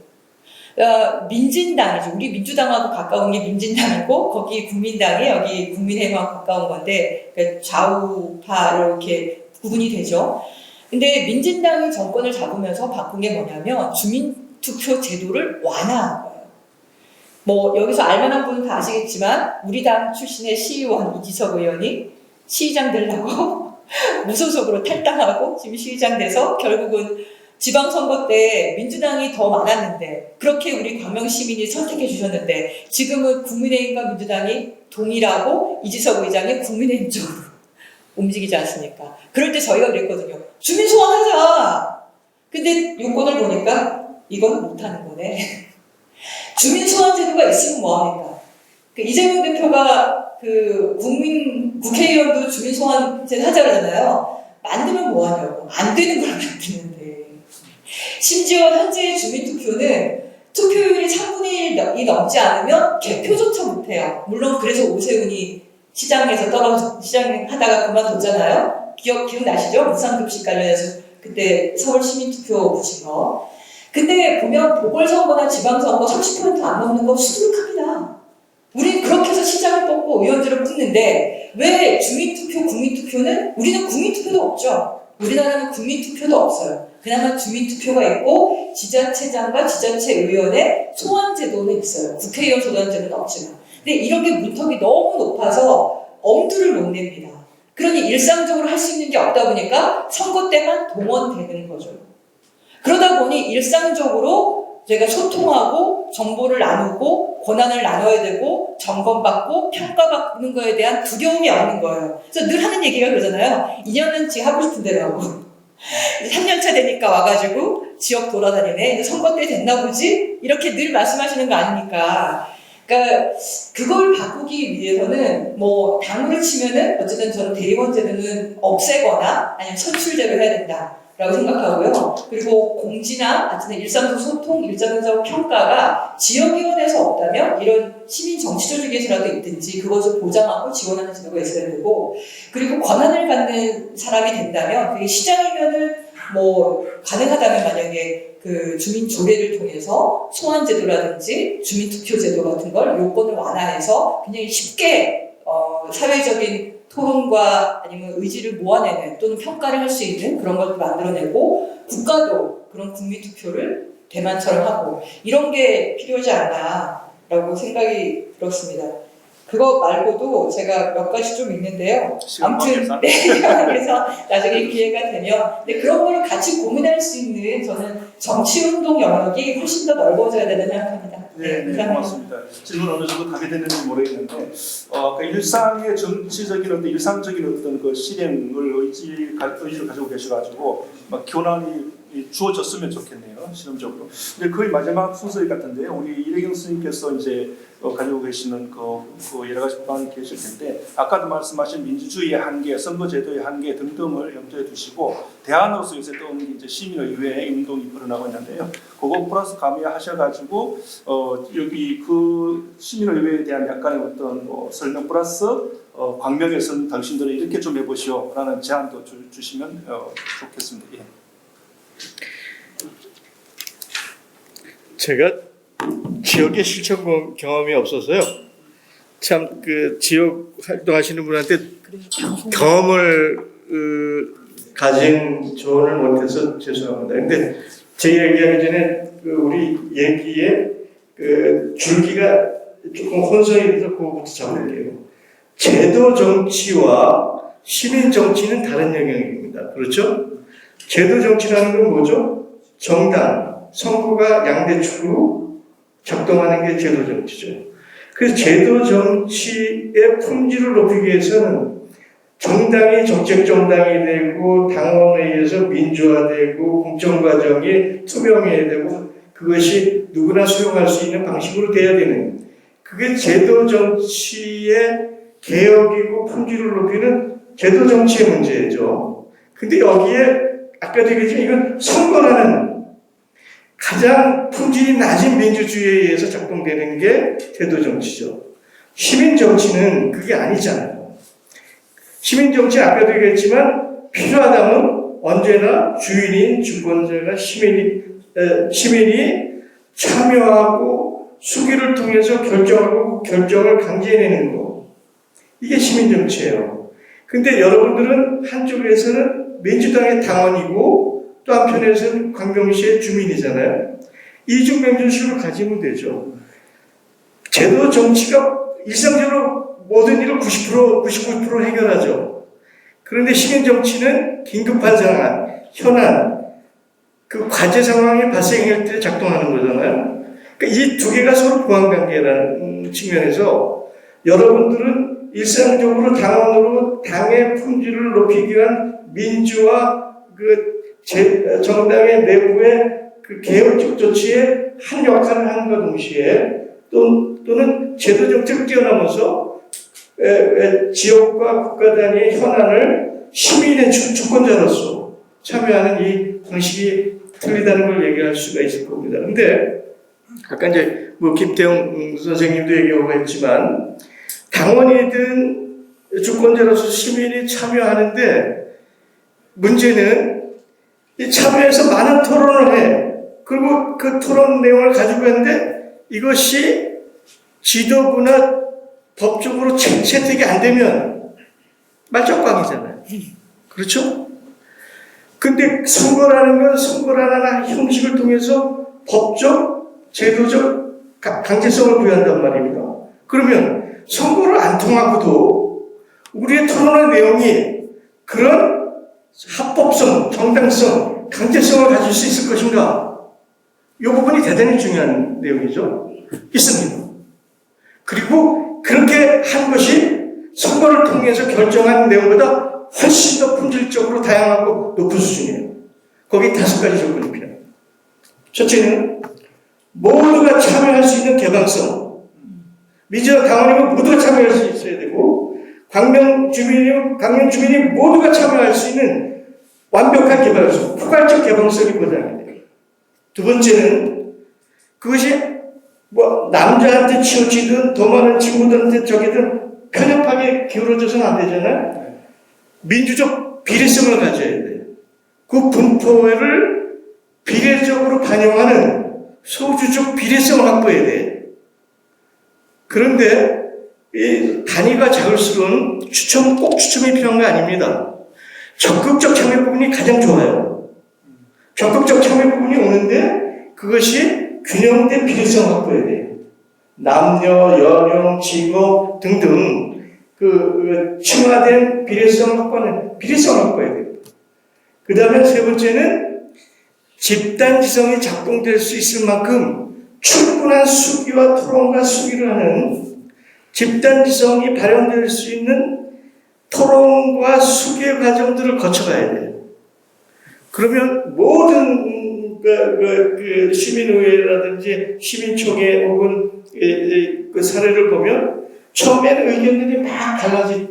민진당이죠. 우리 민주당하고 가까운 게 민진당이고, 거기 국민당이 여기 국민의힘하고 가까운 건데, 그러니까 좌우파로 이렇게 구분이 되죠. 근데 민진당이 정권을 잡으면서 바꾼 게 뭐냐면, 주민투표 제도를 완화한 거예요. 뭐, 여기서 알만한 분은 다 아시겠지만, 우리 당 출신의 시의원 이지석 의원이 시의장 되려고 무소속으로 탈당하고 지금 시의장 돼서 결국은 지방선거 때 민주당이 더 많았는데 그렇게 우리 광명 시민이 선택해 주셨는데 지금은 국민의힘과 민주당이 동일하고 이지석 의장이 국민의힘 쪽으로 움직이지 않습니까? 그럴 때 저희가 그랬거든요. 주민 소환하자. 근데 요건을 보니까 이건 못하는 거네. 주민 소환 제도가 있으면 뭐합니까? 이재명 대표가 국회의원도 주민 소환제 하자 그러잖아요. 만들면 뭐하냐고. 안 되는 걸 만드는데. 심지어 현재의 주민투표는 투표율이 3분의 1이 넘지 않으면 개표조차 못해요. 물론 그래서 오세훈이 시장하다가 그만뒀잖아요. 기억나시죠? 무상급식 관련해서 그때 서울시민투표 붙인 거. 근데 보면 보궐선거나 지방선거 30% 안 넘는 거 수두룩합니다. 우리는 그렇게 해서 시장을 뽑고 의원들을 뽑는데 왜 주민투표, 국민투표는 우리는 국민투표도 없죠. 우리나라는 국민투표도 없어요. 그나마 주민투표가 있고 지자체장과 지자체의원의 소환제도는 있어요. 국회의원 소환제도는 없지만. 근데 이런 게 문턱이 너무 높아서 엄두를 못 냅니다. 그러니 일상적으로 할 수 있는 게 없다 보니까 선거 때만 동원되는 거죠. 그러다 보니 일상적으로 제가 소통하고 정보를 나누고 권한을 나눠야 되고 점검받고 평가받는 거에 대한 두려움이 없는 거예요. 그래서 늘 하는 얘기가 그러잖아요. 2년은 지 하고 싶은 대로 하고 3년차 되니까 와가지고 지역 돌아다니네. 이제 선거 때 됐나 보지? 이렇게 늘 말씀하시는 거 아닙니까? 그러니까 그걸 바꾸기 위해서는 뭐 당으로 치면은 어쨌든 저는 대의원제도는 없애거나 아니면 선출제로 해야 된다. 라고 생각하고요. 그리고 공지나 어쨌든 일상적 소통, 일상적 평가가 지역위원회에서 없다면 이런 시민 정치조직에서라도 있든지 그것을 보장하고 지원하는 제도가 있어야 되고, 그리고 권한을 갖는 사람이 된다면 그게 시장이면은 뭐 가능하다면 만약에 그 주민 조례를 통해서 소환 제도라든지 주민 투표 제도 같은 걸 요건을 완화해서 굉장히 쉽게 사회적인 토론과 아니면 의지를 모아내는 또는 평가를 할 수 있는 그런 것도 만들어내고, 국가도 그런 국민투표를 대만처럼 하고 이런 게 필요하지 않나라고 생각이 들었습니다. 그거 말고도 제가 몇 가지 좀 있는데요. 아무튼 그래서 나중에 기회가 되면 그런 거를 같이 고민할 수 있는 저는 정치운동 영역이 훨씬 더 넓어져야 된다고 생각합니다. 네, 고맙습니다. 질문 어느 정도 답이 됐는지 모르겠는데, 일상의 정치적인 어떤 일상적인 어떤 그 실행을 의지를 가지고 계셔가지고 막 교란이 주어졌으면 좋겠네요, 실험적으로. 근데 거의 마지막 순서 같은데요. 우리 이래경 스님께서 이제 가지고 계시는 그 여러 가지 법안이 계실 텐데, 아까도 말씀하신 민주주의의 한계, 선거제도의 한계 등등을 염두에 두시고 대안으로서 요새 떠오르는 게 이제 시민의회 운동이 벌어나고 있는데요. 그거 플러스 가미하셔가지고 여기 그 시민의회에 대한 약간의 어떤 설명 플러스 광명에서는 당신들은 이렇게 좀 해보시오라는 제안도 주시면 좋겠습니다. 예. 제가 지역의 실천 경험이 없어서요. 참 그 지역 활동하시는 분한테 경험을 가진 조언을 못해서 죄송합니다. 근데 제 얘기하기 전에 우리 얘기에 줄기가 조금 혼선이 돼서 그거부터 잡을게요. 제도 정치와 시민 정치는 다른 영역입니다. 그렇죠? 제도 정치라는 건 뭐죠? 정당, 선거가 양대축으로 작동하는 게 제도 정치죠. 그래서 제도 정치의 품질을 높이기 위해서는 정당이 정책 정당이 되고 당원에 의해서 민주화되고 공정 과정이 투명해야 되고 그것이 누구나 수용할 수 있는 방식으로 돼야 되는 그게 제도 정치의 개혁이고 품질을 높이는 제도 정치의 문제죠. 근데 여기에 아까도 얘기했지만 이건 선거라는 가장 품질이 낮은 민주주의에 의해서 작동되는 게 제도 정치죠. 시민 정치는 그게 아니잖아요. 시민 정치 아까도 얘기했지만 필요하다면 언제나 주인인 주권자가 시민이 참여하고 수기를 통해서 결정하고 결정을 강제해내는 거. 이게 시민 정치예요. 근데 여러분들은 한쪽에서는 민주당의 당원이고 또 한편에서는 광명시의 주민이잖아요. 이중맹준식으로 가지면 되죠. 제도 정치가 일상적으로 모든 일을 90%, 99% 해결하죠. 그런데 시민 정치는 긴급한 상황, 현안, 그 과제 상황이 발생할 때 작동하는 거잖아요. 그러니까 이 두 개가 서로 보완관계라는 측면에서 여러분들은 일상적으로 당원으로 당의 품질을 높이기 위한 민주화 정당의 내부의 그 개혁적 조치에 한 역할을 하는가 동시에 또는 제도 정책을 뛰어넘어서 지역과 국가 단위의 현안을 시민의 주권자로서 참여하는 이 방식이 틀리다는 걸 얘기할 수가 있을 겁니다. 근데 아까 이제 김태형 선생님도 얘기하고 했지만 당원이든 주권자로서 시민이 참여하는데 문제는 이 참여해서 많은 토론을 해. 그리고 그 토론 내용을 가지고 있는데 이것이 지도부나 법적으로 채택이 안 되면 말적광이잖아요. 그렇죠? 근데 선거라는 건 선거라는 형식을 통해서 법적, 제도적 강제성을 부여한단 말입니다. 그러면 선거를 안 통하고도 우리의 토론의 내용이 그런 합법성, 정당성, 강제성을 가질 수 있을 것인가? 이 부분이 대단히 중요한 내용이죠. 있습니다. 그리고 그렇게 한 것이 선거를 통해서 결정한 내용보다 훨씬 더 품질적으로 다양하고 높은 수준이에요. 거기 5가지 조건이 필요합니다. 첫째는 모두가 참여할 수 있는 개방성. 민주당 당원이면 모두가 참여할 수 있어야 되고 광명 주민이 모두가 참여할 수 있는 완벽한 개방성, 포괄적 개방성이 보장이 돼요. 두 번째는 그것이 남자한테 치우치든 더 많은 친구들한테 저기든 편협하게 기울어져서는 안 되잖아요. 민주적 비례성을 가져야 돼요. 그 분포를 비례적으로 반영하는 소주적 비례성을 확보해야 돼요. 그런데 이 단위가 작을수록 꼭 추첨이 필요한 거 아닙니다. 적극적 참여 부분이 가장 좋아요. 적극적 참여 부분이 오는데 그것이 균형된 비례성을 확보해야 돼요. 남녀, 연령, 직업 등등 층화된 비례성을 확보해야 돼요. 그 다음에 세 번째는 집단지성이 작동될 수 있을 만큼 충분한 수기와 토론과 수기를 하는 집단지성이 발현될 수 있는 토론과 수기의 과정들을 거쳐가야 돼요. 그러면 모든 시민의회라든지 시민총회 혹은 그 사례를 보면 처음에는 의견들이 막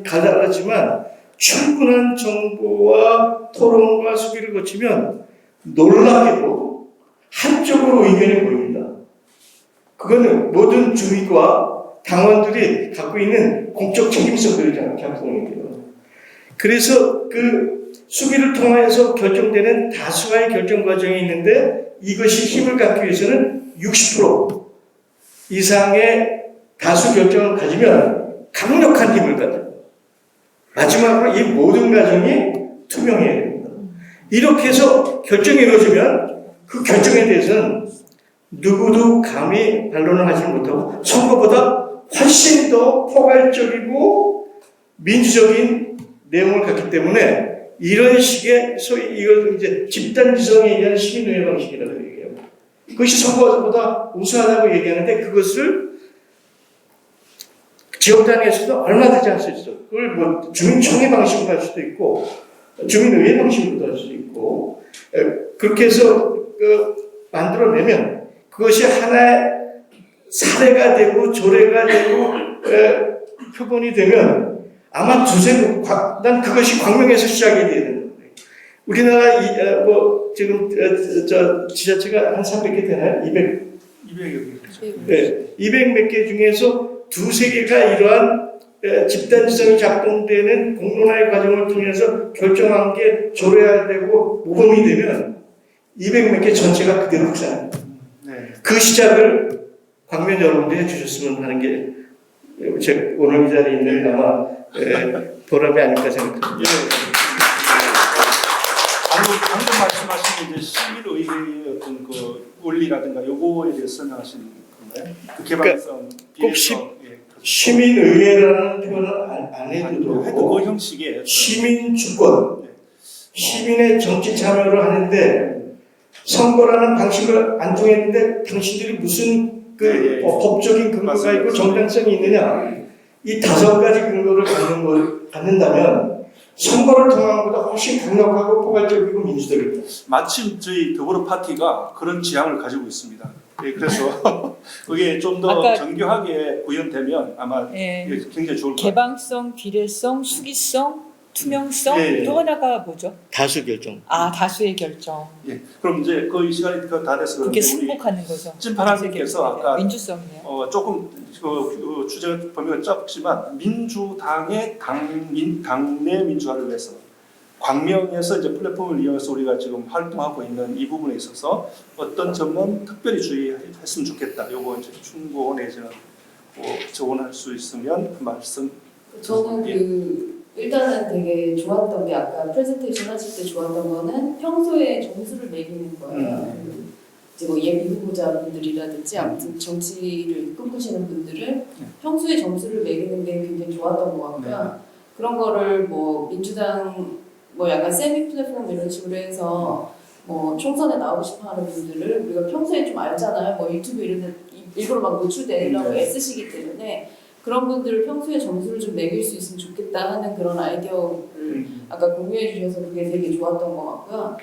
갈라지만 충분한 정보와 토론과 수기를 거치면 놀랍게도 한쪽으로 의견이 보입니다. 그거는 모든 주민과 당원들이 갖고 있는 공적 책임성들이 작동이 돼요. 그래서 그 수기를 통해서 결정되는 다수와의 결정 과정이 있는데 이것이 힘을 갖기 위해서는 60% 이상의 다수 결정을 가지면 강력한 힘을 가져요. 마지막으로 이 모든 과정이 투명해야 됩니다. 이렇게 해서 결정이 이루어지면 그 결정에 대해서는 누구도 감히 반론을 하지 못하고 선거보다 훨씬 더 포괄적이고 민주적인 내용을 갖기 때문에 이런 식의 소위 이걸 이제 집단지성에 의한 시민의회 방식이라고 얘기해요. 그것이 선거보다 우수하다고 얘기하는데 그것을 지역단위에서도 얼마든지 할 수 있어. 그걸 뭐 주민총회 방식으로 할 수도 있고 주민의회 방식으로도 할 수도 있고 그렇게 해서 만들어내면 그것이 하나의 사례가 되고 조례가 되고 표본이 되면 아마 난 그것이 광명에서 시작이 돼야 된다. 우리나라 지금 지자체가 한 300개 되나요? 200여 개. 네, 200 몇 개 중에서 두세 개가 이러한 집단지성이 작동되는 공론화의 과정을 통해서 결정한 게 조례화되고 모범이 되면 200 몇 개 전체가 그대로 흡사합니다. 네. 그 시작을 광면 여러분들이 해주셨으면 하는 게 오늘 이 자리에 있는 아마 보람이 아닐까 생각합니다. 예. 방금 말씀하신 이제 시민의회의 어떤 그 원리라든가 요거에 대해서 설명하시는 건가요? 그 개방성, 비례성, 시민의회라는 표현을 안 해도 해도 그 형식의 시민주권, 시민의 정치 참여를 하는데 선거라는 방식을 안 통했는데 당신들이 무슨 법적인 근거가 있고 정당성이 있느냐 이 5가지 근거를 갖는다면 선거를 통한 것보다 훨씬 강력하고 포괄적이고 민주적이다. 마침 저희 더불어 파티가 그런 지향을 가지고 있습니다. 그래서 그게 좀 더 정교하게 구현되면 아마 굉장히 좋을 것 같아요. 개방성, 비례성, 수기성, 투명성, 또 하나가 뭐죠? 다수 결정. 다수의 결정. 예. 그럼 이제 거의 시간이 다 돼서 그게 그런데 승복하는 거죠. 찐파랑님께서 아까 민주성이네요. 조금 그 주제 범위가 짧지만 민주당의 당내 민주화를 위해서 광명에서 이제 플랫폼을 이용해서 우리가 지금 활동하고 있는 이 부분에 있어서 어떤 점은 특별히 주의했으면 좋겠다. 요거 이제 충고 내지는 조언할 수 있으면 말씀. 저는 일단은 되게 좋았던 게 아까 프레젠테이션 하실 때 좋았던 거는 평소에 점수를 매기는 거예요. 이제 뭐 예비 후보자분들이라든지 아무튼 정치를 꿈꾸시는 분들은 평소에 점수를 매기는 게 굉장히 좋았던 것 같고요. 그런 거를 뭐 민주당 뭐 약간 세미 플랫폼 이런 식으로 해서 뭐 총선에 나오고 싶어하는 분들을 우리가 평소에 좀 알잖아요. 뭐 유튜브 이런 데 일부러 막 노출되려고 애쓰시기 때문에 그런 분들을 평소에 점수를 좀 매길 수 있으면 좋겠다 하는 그런 아이디어를 아까 공유해 주셔서 그게 되게 좋았던 것 같고요.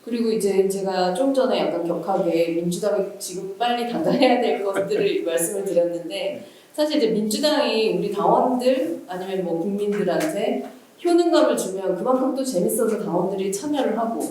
그리고 이제 제가 좀 전에 약간 격하게 민주당이 지금 빨리 당당해야 될 것들을 말씀을 드렸는데 사실 이제 민주당이 우리 당원들 아니면 뭐 국민들한테 효능감을 주면 그만큼 또 재밌어서 당원들이 참여를 하고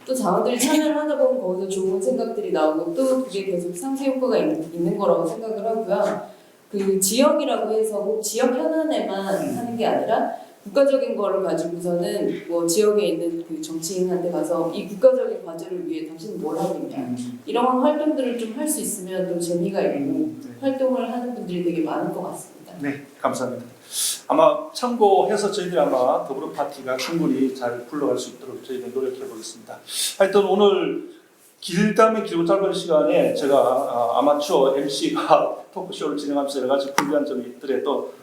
또 당원들이 참여를 하다 보면 거기서 좋은 생각들이 나오고 또 그게 계속 상쇄 효과가 있는 거라고 생각을 하고요. 그 지역이라고 해서 꼭 지역 현안에만 하는 게 아니라 국가적인 거를 가지고서는 뭐 지역에 있는 그 정치인한테 가서 이 국가적인 과제를 위해 당신은 뭘 하고 있냐 이런 활동들을 좀 할 수 있으면 또 재미가 있고 활동을 하는 분들이 되게 많을 것 같습니다. 네, 감사합니다. 아마 참고해서 저희들이 아마 더불어 파티가 충분히 잘 굴러갈 수 있도록 저희들 노력해 보겠습니다. 하여튼 오늘 길다면 길고 짧은 시간에 제가 아마추어 MC가 토크쇼를 진행하면서 여러 가지 불리한 점이 있더라도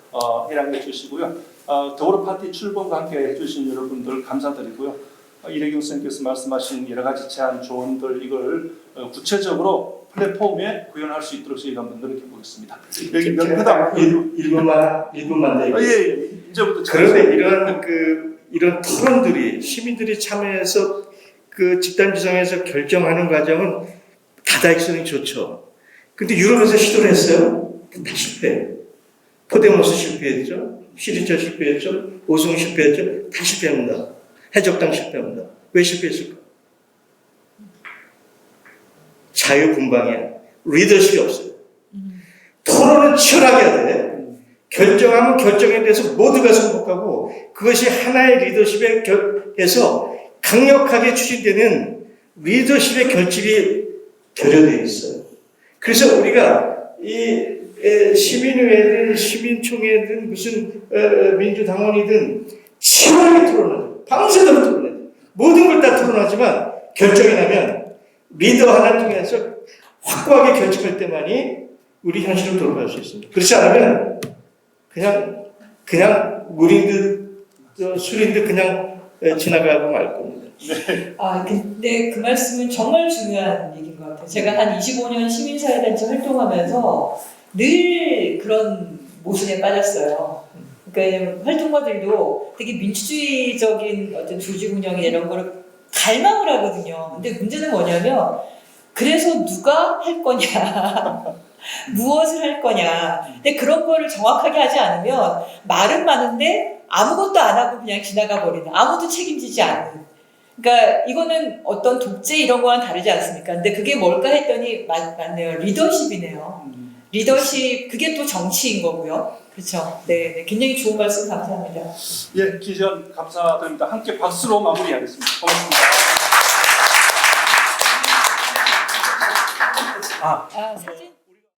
해량해 주시고요. 더불어 파티 출범과 함께 해주신 여러분들 감사드리고요. 이래경 선생님께서 말씀하신 여러 가지 제안, 조언들 이걸 구체적으로 플랫폼에 구현할 수 있도록 저희가 한번 노력해 보겠습니다. 여기 명패당 1분만 내. 예. 이제부터 그런데 이런 토론들이 시민들이 참여해서 그 집단지성에서 결정하는 과정은 다다익선이 좋죠. 근데 유럽에서 시도를 했어요. 다 실패. 포데모스 실패했죠. 시리자 실패했죠. 오승 실패했죠. 다 실패합니다. 해적당 실패합니다. 왜 실패했을까? 자유분방이야. 리더십이 없어요. 토론은 치열하게 해야 돼. 결정하면 결정에 대해서 모두가 승복하고 그것이 하나의 리더십에서 강력하게 추진되는 리더십의 결집이 결여되어 있어요. 그래서 우리가 이 시민의회든 시민총회든 무슨 민주당원이든 치열하게 토론하죠. 밤새도록 토론해요. 모든 걸 다 토론하지만 결정이 나면 리더 하나를 통해서 확고하게 결정할 때만이 우리 현실을 돌아갈 수 있습니다. 그렇지 않으면 그냥 물인 듯 술인 듯 그냥 지나가고 말 겁니다. 근데 그 말씀은 정말 중요한 얘기인 것 같아요. 제가 한 25년 시민사회단체 활동하면서 늘 그런 모순에 빠졌어요. 그러니까 활동가들도 되게 민주주의적인 어떤 조직 운영이나 이런 거를 갈망을 하거든요. 근데 문제는 뭐냐면 그래서 누가 할 거냐, 무엇을 할 거냐. 근데 그런 거를 정확하게 하지 않으면 말은 많은데 아무것도 안 하고 그냥 지나가 버리는, 아무도 책임지지 않는. 그러니까 이거는 어떤 독재 이런 거와는 다르지 않습니까? 근데 그게 뭘까 했더니 맞네요. 리더십이네요. 리더십, 그게 또 정치인 거고요. 그렇죠. 네, 굉장히 좋은 말씀 감사합니다. 예, 기전 감사드립니다. 함께 박수로 마무리하겠습니다. 고맙습니다. 사진